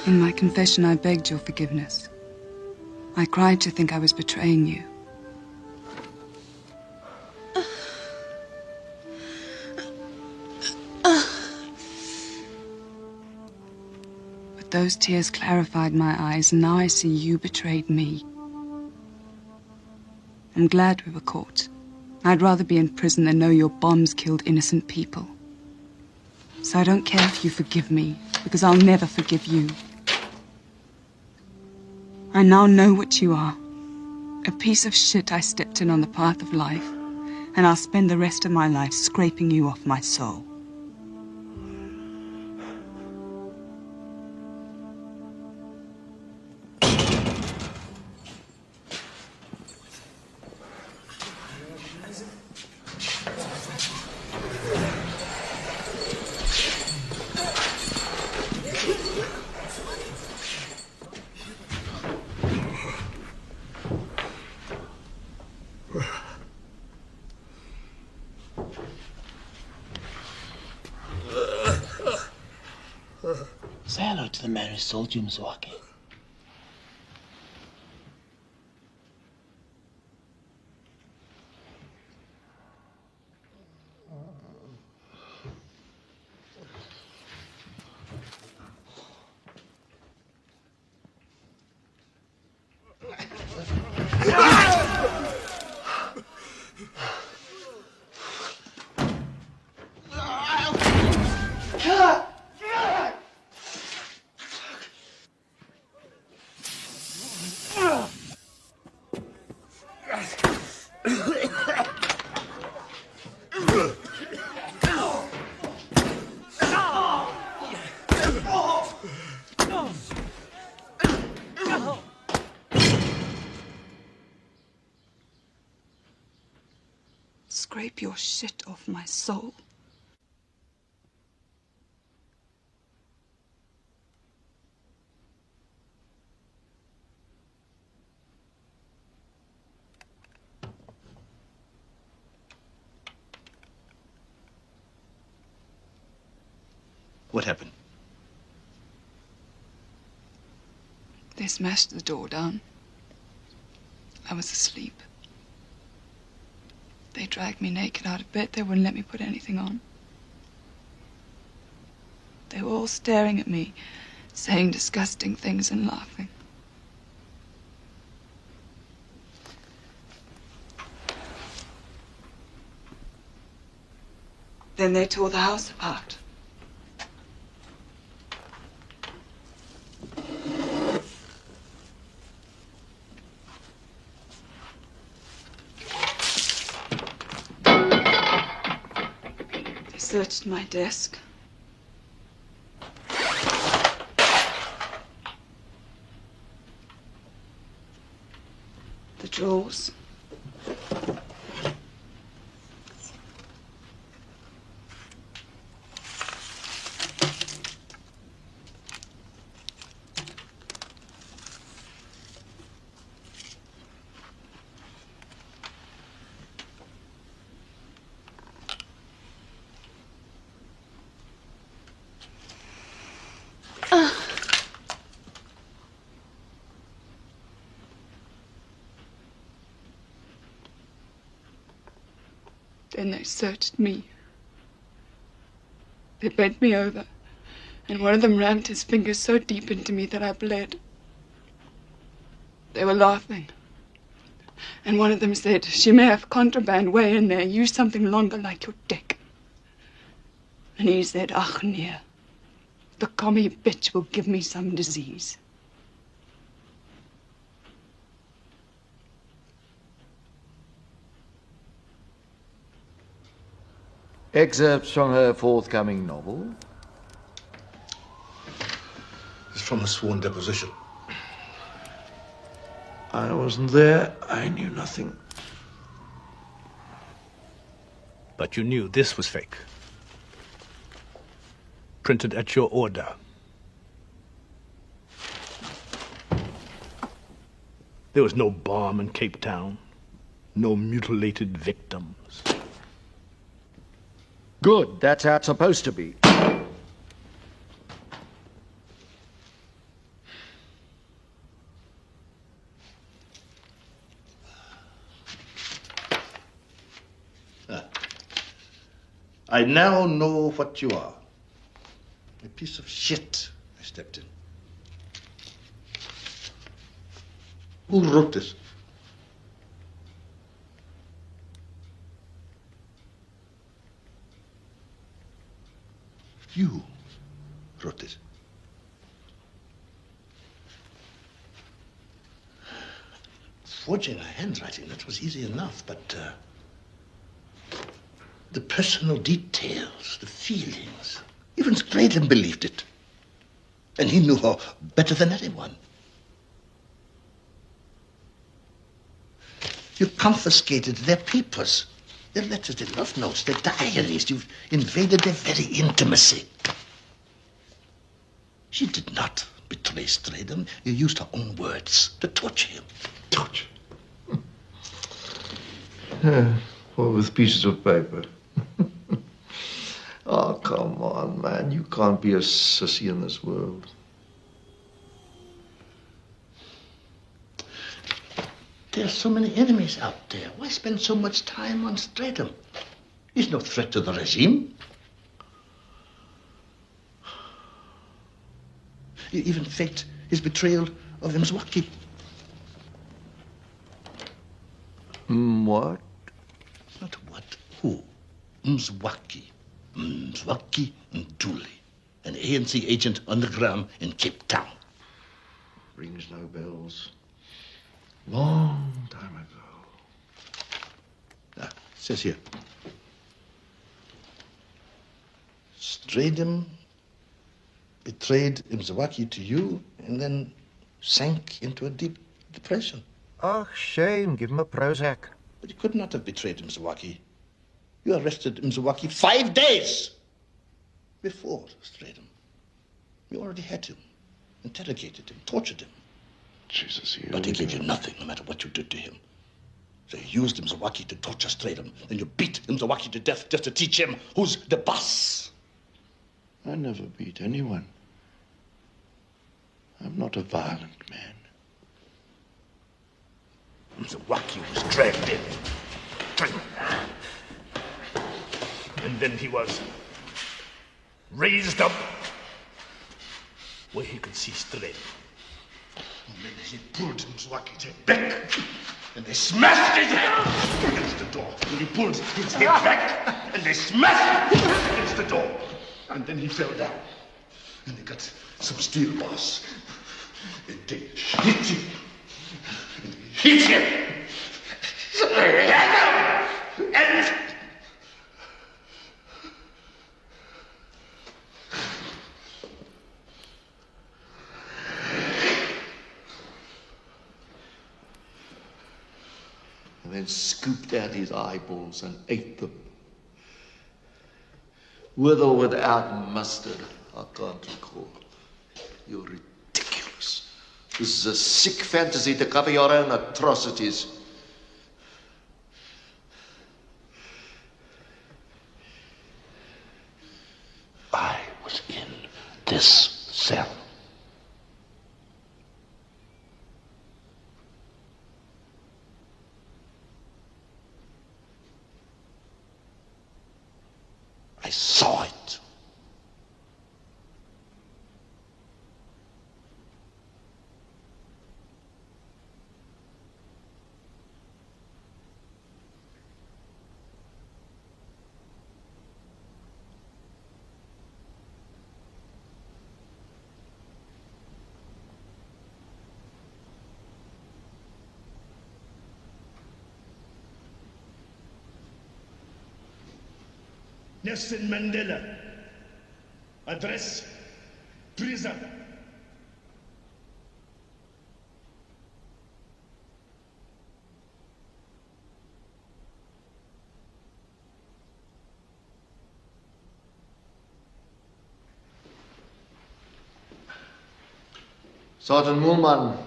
In my confession, I begged your forgiveness. I cried to think I was betraying you. But those tears clarified my eyes, and now I see you betrayed me. I'm glad we were caught. I'd rather be in prison than know your bombs killed innocent people. So I don't care if you forgive me, because I'll never forgive you. I now know what you are. A piece of shit I stepped in on the path of life, and I'll spend the rest of my life scraping you off my soul. Say hello to the man who sold you, Mzwaki. Scrape your shit off my soul. What happened? They smashed the door down. I was asleep. They dragged me naked out of bed. They wouldn't let me put anything on. They were all staring at me, saying disgusting things and laughing. Then they tore the house apart. They searched my desk. The drawers. Then they searched me. They bent me over, and one of them rammed his fingers so deep into me that I bled. They were laughing. And one of them said, "She may have contraband way in there. Use something longer like your dick." And he said, "Ach, nee. The commie bitch will give me some disease." Excerpts from her forthcoming novel. It's from a sworn deposition. I wasn't there. I knew nothing. But you knew this was fake. Printed at your order. There was no bomb in Cape Town. No mutilated victims. Good, that's how it's supposed to be. I now know what you are. A piece of shit I stepped in. Who wrote this? You wrote this. Forging a handwriting, that was easy enough, but the personal details, the feelings, even Straden believed it. And he knew her better than anyone. You confiscated their papers, their letters, their love notes, their diaries. You've invaded their very intimacy. She did not betray Straden. You used her own words to torture him. Torture? Or with pieces of paper. Oh, come on, man. You can't be a sissy in this world. There are so many enemies out there. Why spend so much time on Stratham? He's no threat to the regime. You even faked his betrayal of Mzwaki. What? Not what, who? Mzwaki. Mzwaki Nduli, an ANC agent on the ground in Cape Town. Rings no bells. Long time ago. Ah, it says here. Stratham betrayed Mzwaki to you and then sank into a deep depression. Oh, shame. Give him a Prozac. But you could not have betrayed Mzwaki. You arrested Mzwaki 5 days before Stratham. You already had him, interrogated him, tortured him. Jesus, you. But he gave you nothing, no matter what you did to him. So you used Mzwaki to torture Stratham, then you beat Mzwaki to death just to teach him who's the boss. I never beat anyone. I'm not a violent man. Mzwaki was dragged in. And then he was raised up where he could see Stratham. And then he pulled Mzwaki's head back, and they smashed his head against the door. And he pulled his head back, and they smashed it against the door. And then he fell down. And they got some steel bars. And they hit him. And they hit him. And then scooped out his eyeballs and ate them. With or without mustard, I can't recall. You're ridiculous. This is a sick fantasy to cover your own atrocities. I was in this cell. I saw it. Nelson Mandela. Address, prison. Sergeant Moelman.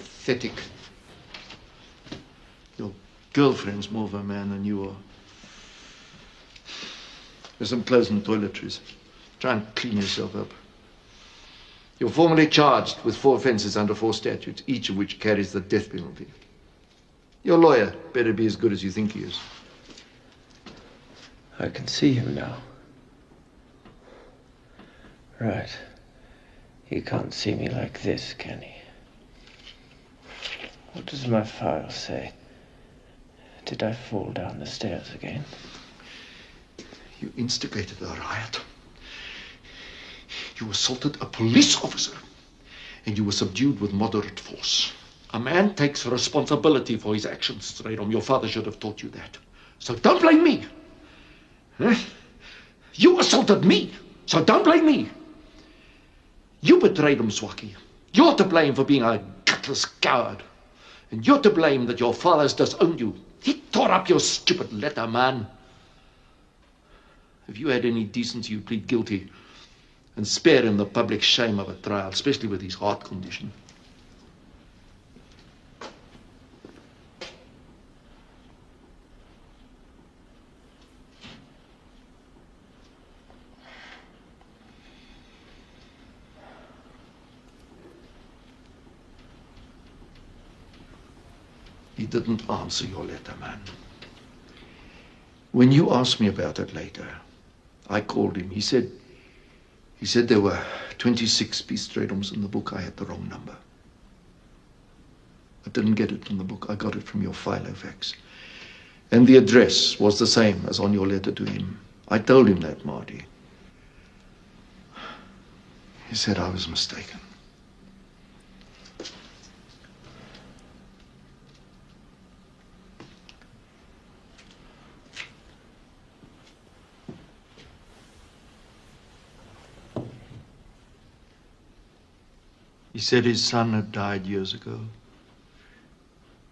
pathetic. Your girlfriend's more of a man than you are. There's some clothes and toiletries. Try and clean yourself up. You're formally charged with 4 offenses under 4 statutes, each of which carries the death penalty. Your lawyer better be as good as you think he is. I can see him now. Right. He can't see me like this, can he? What does my file say? Did I fall down the stairs again? You instigated a riot. You assaulted a police officer. And you were subdued with moderate force. A man takes responsibility for his actions, Strydom. Your father should have taught you that. So don't blame me. Huh? You assaulted me, so don't blame me. You betrayed him, Swaki. You're to blame for being a gutless coward. And you're to blame that your father's disowned you. He tore up your stupid letter, man. If you had any decency, you'd plead guilty and spare him the public shame of a trial, especially with his heart condition. He didn't answer your letter, man. When you asked me about it later, I called him. He said there were 26 peace Strydums in the book. I had the wrong number. I didn't get it from the book. I got it from your Filofax. And the address was the same as on your letter to him. I told him that, Marty. He said I was mistaken. He said his son had died years ago,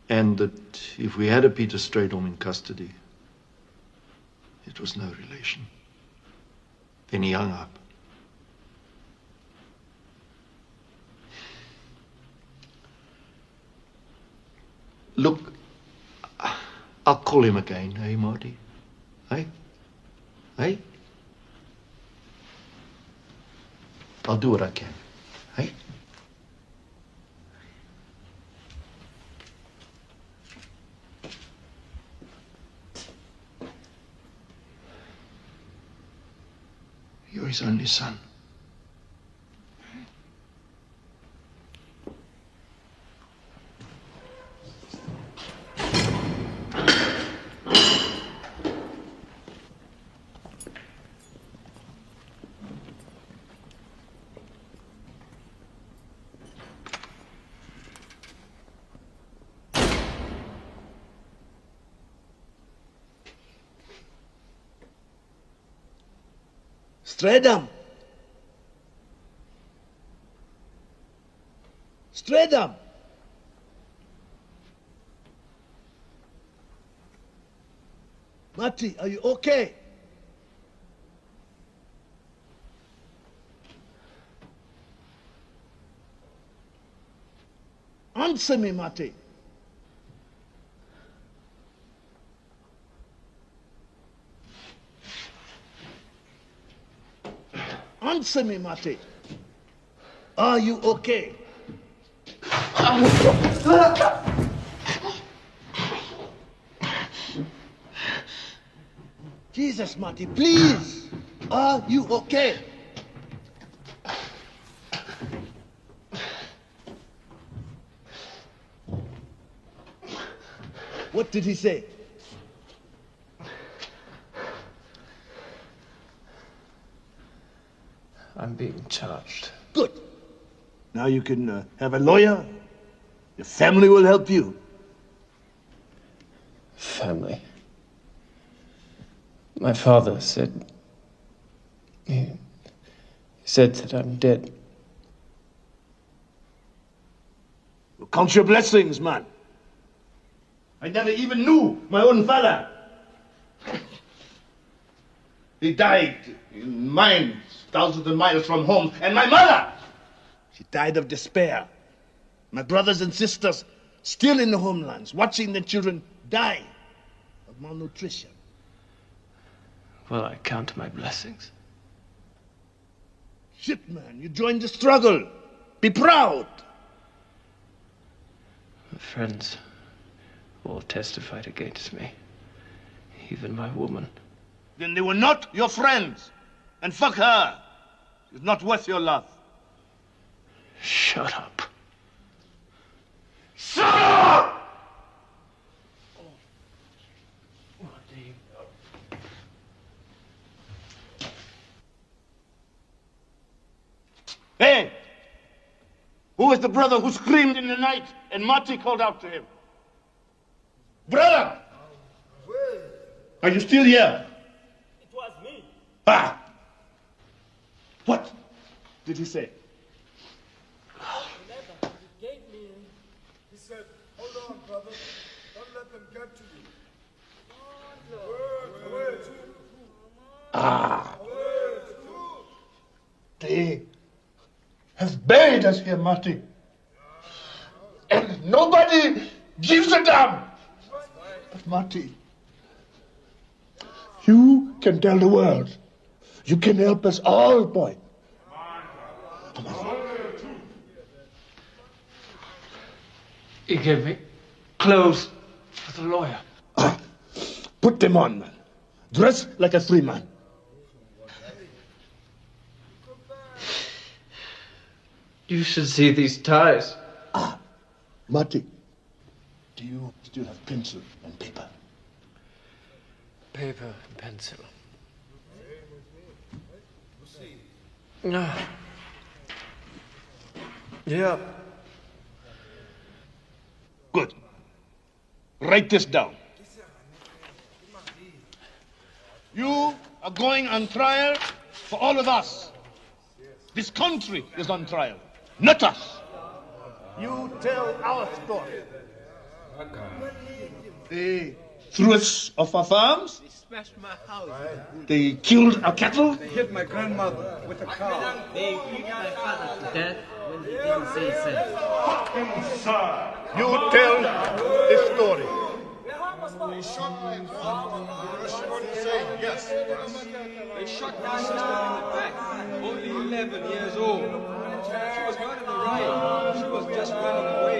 and that if we had a Peter Strydom in custody, it was no relation. Then he hung up. Look, I'll call him again, hey, Marty? Hey? Hey? I'll do what I can, hey? You're his only son. Strydom! Strydom! Marty, are you okay? Answer me, Marty. Answer me, Marty. Are you okay? Jesus, Marty, please. Are you okay? What did he say? I'm being charged. Good. Now you can have a lawyer. Your family will help you. Family. My father said... He said that I'm dead. Well, count your blessings, man. I never even knew my own father. He died in mines, thousands of miles from home. And my mother, she died of despair. My brothers and sisters still in the homelands, watching their children die of malnutrition. Well, I count my blessings. Shit, man, you joined the struggle. Be proud. My friends all testified against me. Even my woman. Then they were not your friends. And fuck her. She's not worth your love. Shut up. Shut up! Hey! Who was the brother who screamed in the night and Marty called out to him? Brother! Are you still here? It was me. Ah! What did he say? He gave me. He said, hold on, brother. Don't let them get to you. Wait. Ah! They have buried us here, Marty. And nobody gives a damn. But Marty, you can tell the world. You can help us all, boy. Come on. He gave me clothes for the lawyer. Put them on, man. Dress like a free man. You should see these ties. Marty, do you still have pencil and paper? Paper and pencil. No. Yeah. Good. Write this down. You are going on trial for all of us. This country is on trial, not us. You tell our story. They threw us off our farms. They smashed my house. They killed our cattle. They hit my grandmother with a car. They beat my father to death when he didn't say so. You tell this story. They shot my grandmother. She wouldn't say yes. They shot my sister in the back, only 11 years old. She was not in the riot. She was just running away.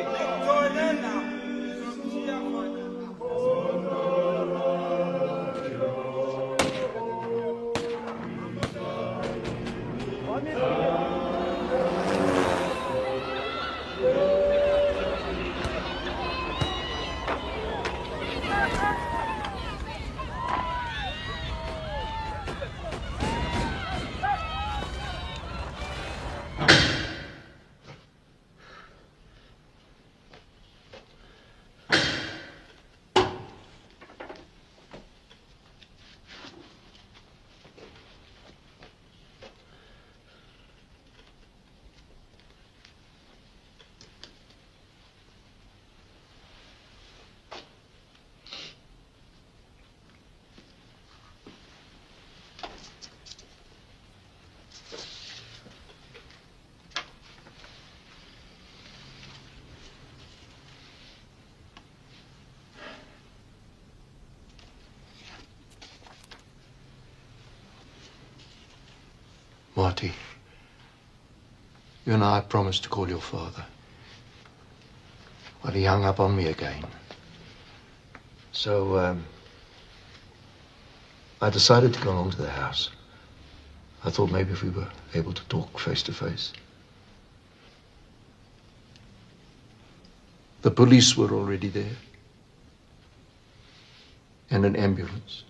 Marty, you and I promised to call your father. Well, he hung up on me again. So, I decided to go along to the house. I thought maybe if we were able to talk face to face. The police were already there. And an ambulance.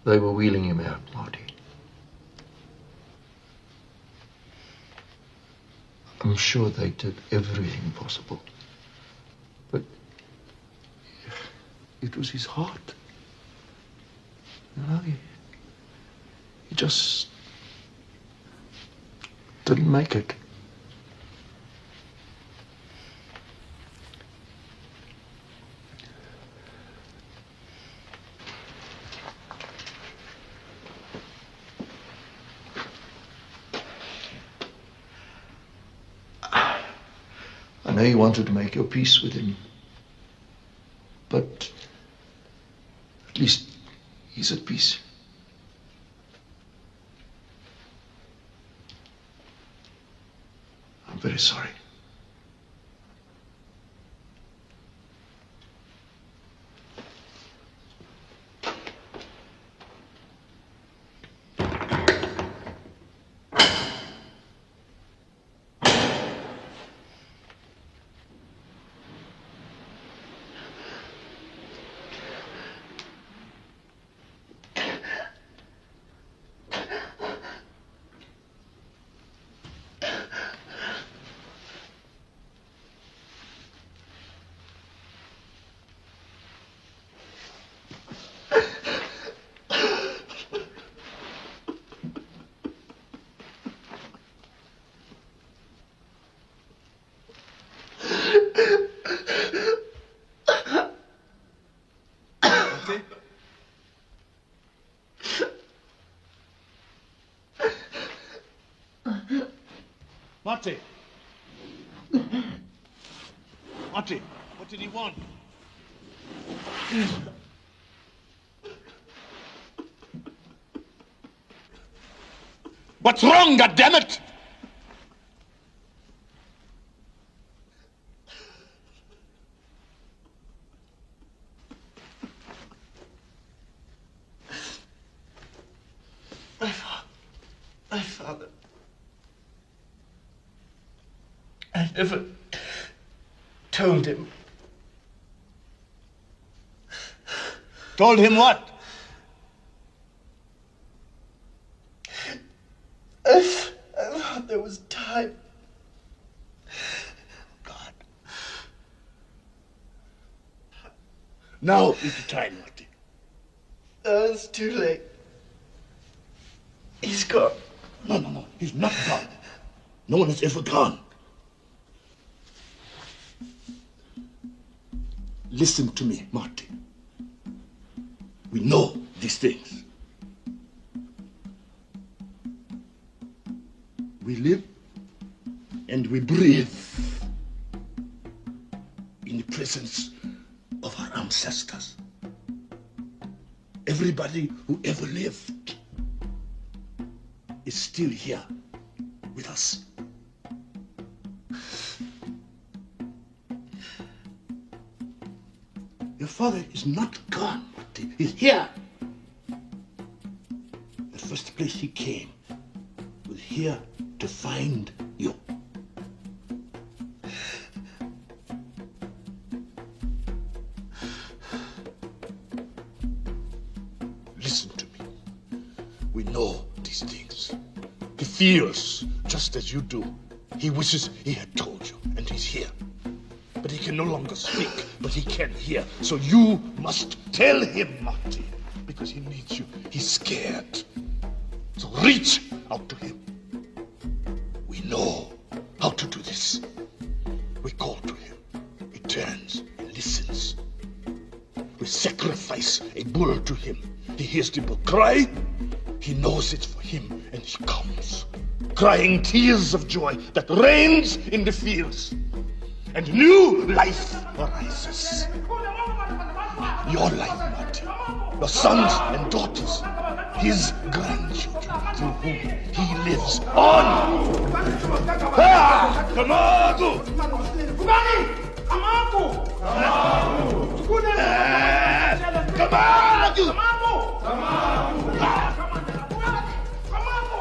They were wheeling him out, Marty. I'm sure they did everything possible. But it was his heart. You know, he just didn't make it. know you wanted to make your peace with him. But at least he's at peace. I'm very sorry. Marty! Marty, what did he want? What's wrong, goddammit? My father. I never told him. Told him what? I thought there was time. God. Now is the time, Marty. No, it's too late. He's gone. No. He's not gone. No one is ever gone. Listen to me, Marty. We know these things. We live and we breathe in the presence of our ancestors. Everybody who ever lived is still here with us. Your father is not gone, Marty. He's here. The first place he came was here to find you. Listen to me. We know these things. He feels just as you do. He wishes he had told you, and he's here. But he can no longer speak, but he can hear. So you must tell him, Marty, because he needs you. He's scared. So reach out to him. We know how to do this. We call to him. He turns and listens. We sacrifice a bull to him. He hears the bull cry. He knows it's for him, and he comes, crying tears of joy that rains in the fields. And new life arises. Your life, Marty. Your sons and daughters. His grandchildren through whom he lives on. Kamago!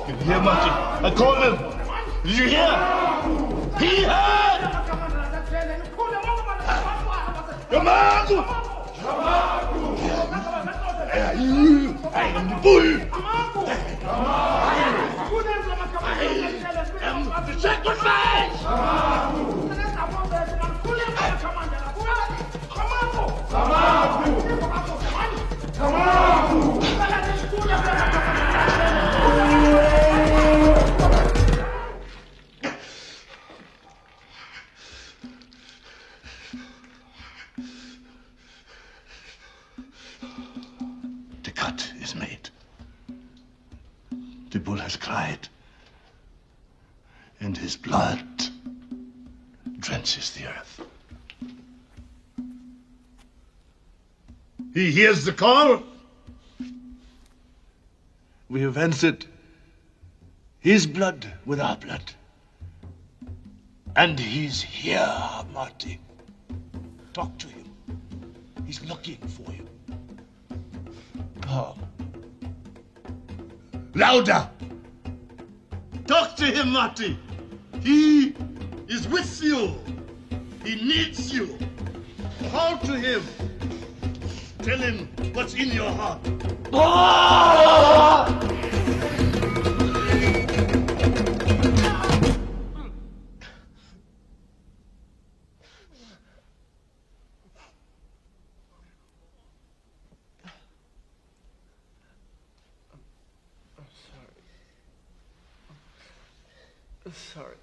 Did you hear, Marty? I called him. Did you hear? He heard! Kamago! I am the bull! I am the sacrifice! The cut is made. The bull has cried, and his blood drenches the earth. He hears the call. We have answered. His blood with our blood. And he's here, Marty. Talk to him. He's looking for you. Come. Louder! Talk to him, Marty. He is with you. He needs you. Call to him. Tell him what's in your heart. Ah! Sorry.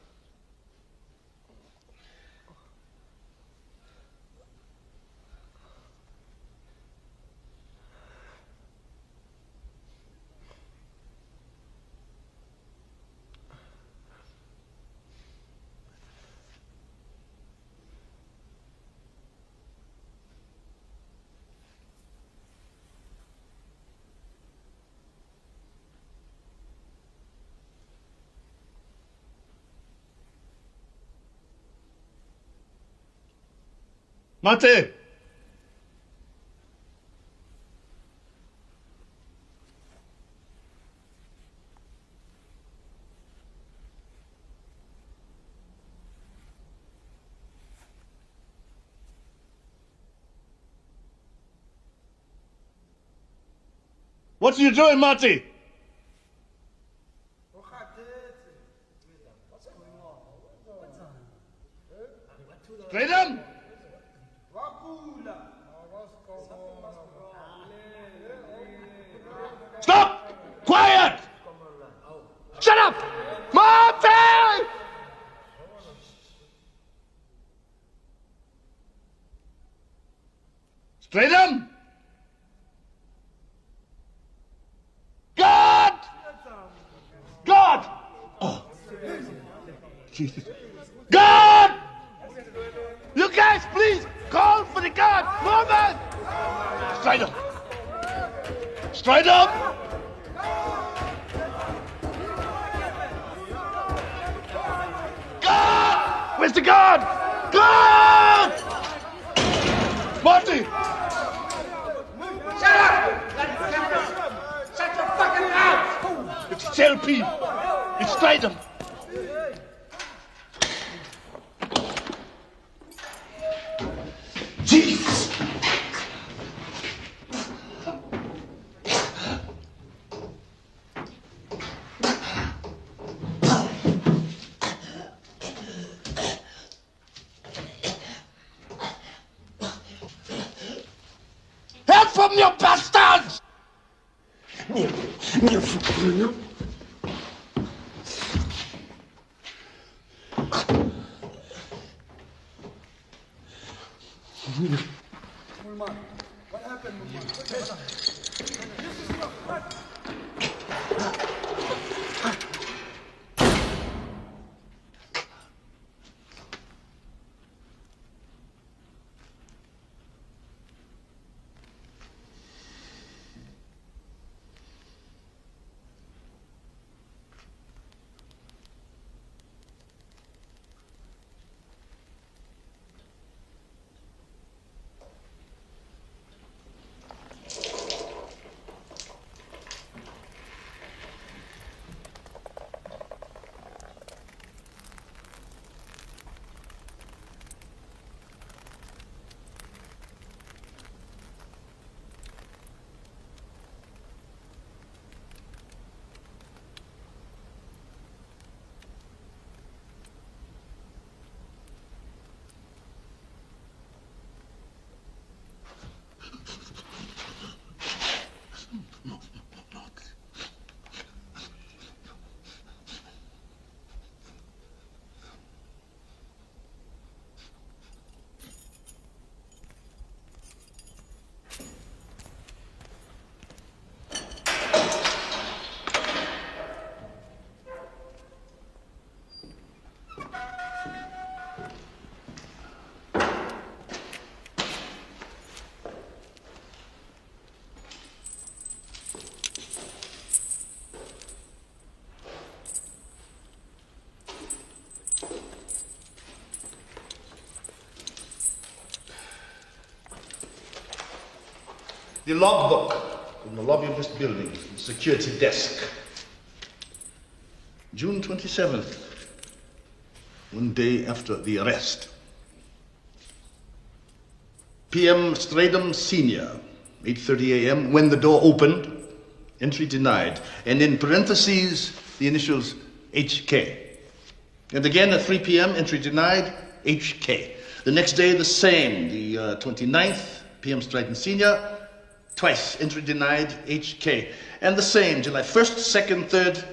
Mate! What are you doing, Marty? Freedom! Stop! Quiet! Shut up! Marty! Freedom! God! God! Oh. Jesus. God! You guys, please, call for the guard! Movement! Straight up! Straight up! God! Where's the guard? God! Marty! Shut up! Shut your fucking mouth! It's JLP. It's Stridham. Jesus! Help from your bastards! What happened? The logbook in the lobby of this building, the security desk. June 27th, one day after the arrest. PM Stradum Senior, 8:30 a.m. When the door opened, entry denied. And in parentheses, the initials HK. And again at 3 p.m., entry denied, HK. The next day, the same, the 29th, PM Stradum Senior, twice, entry denied, HK. And the same, July 1st, 2nd, 3rd,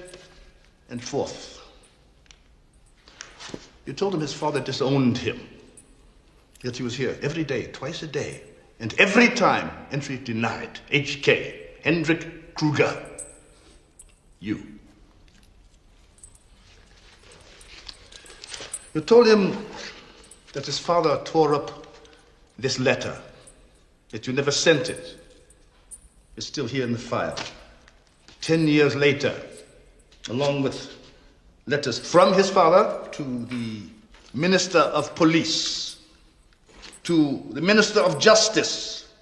and 4th. You told him his father disowned him. Yet he was here every day, twice a day. And every time, entry denied, HK, Hendrik Kruger. You. You told him that his father tore up this letter, that you never sent it. It's still here in the file. 10 years later, along with letters from his father to the Minister of Police, to the Minister of Justice,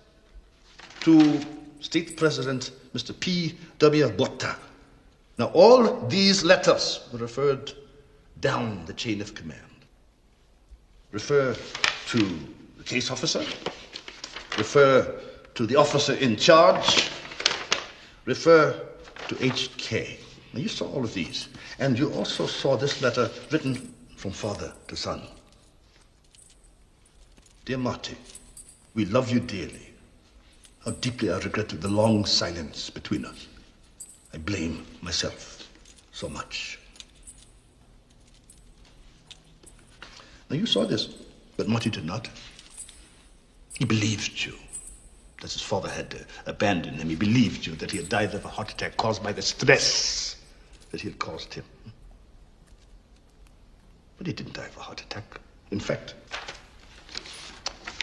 to State President Mr. P.W. Botha. Now, all these letters were referred down the chain of command. Refer to the case officer, refer to the officer in charge, refer to HK. Now, you saw all of these, and you also saw this letter written from father to son. Dear Marty, we love you dearly. How deeply I regretted the long silence between us. I blame myself so much. Now, you saw this, but Marty did not. He believed you, that his father had abandoned him. He believed you, that he had died of a heart attack caused by the stress that he had caused him. But he didn't die of a heart attack. In fact,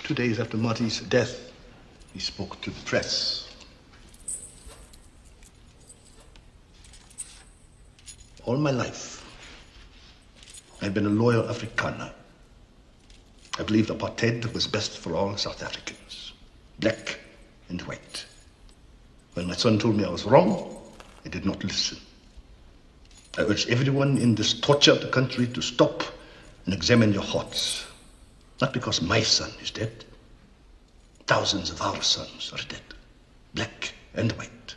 2 days after Marty's death, he spoke to the press. All my life, I've been a loyal Afrikaner. I believed apartheid was best for all South Africans, black and white. When my son told me I was wrong, I did not listen. I urge everyone in this tortured country to stop and examine your hearts. Not because my son is dead. Thousands of our sons are dead, black and white.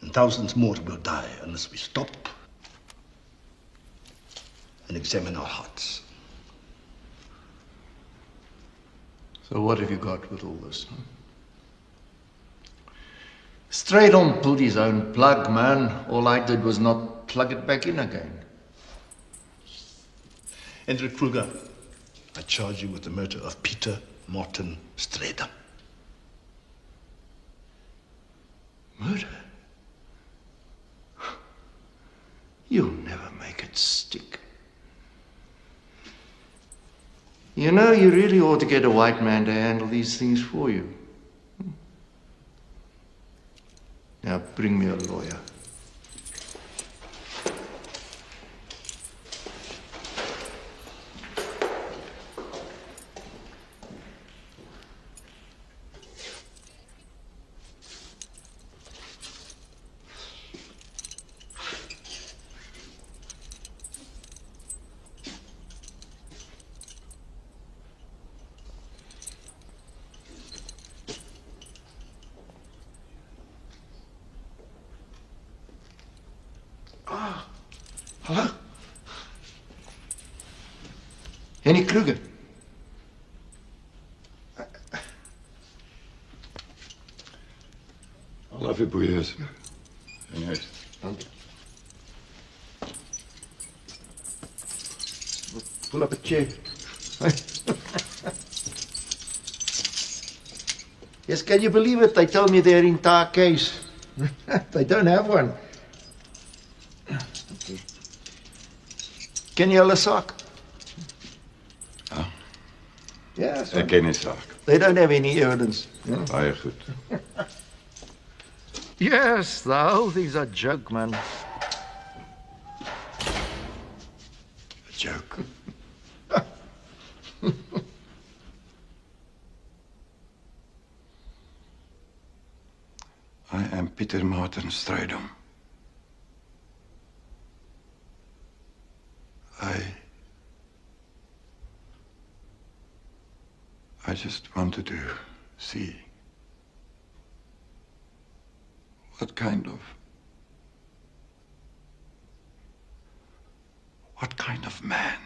And thousands more will die unless we stop and examine our hearts. So what have you got with all this? Straight on pulled his own plug, man. All I did was not plug it back in again. Hendrik Kruger, I charge you with the murder of Peter Morton Stradum. Murder? You'll never make it stick. You know, you really ought to get a white man to handle these things for you. Now, bring me a lawyer. Hello? Henny Kruger. I'll have your boys. Yes. Pull up a chair. Yes, can you believe it? They tell me their entire case. They don't have one. Ken jy hulle saak? Ah. Yes. Ek ken die saak. They don't have any evidence. Baie goed. Yes, the whole thing's a joke, man. A joke. Pieter Martin Strydom. I just wanted to see what kind of man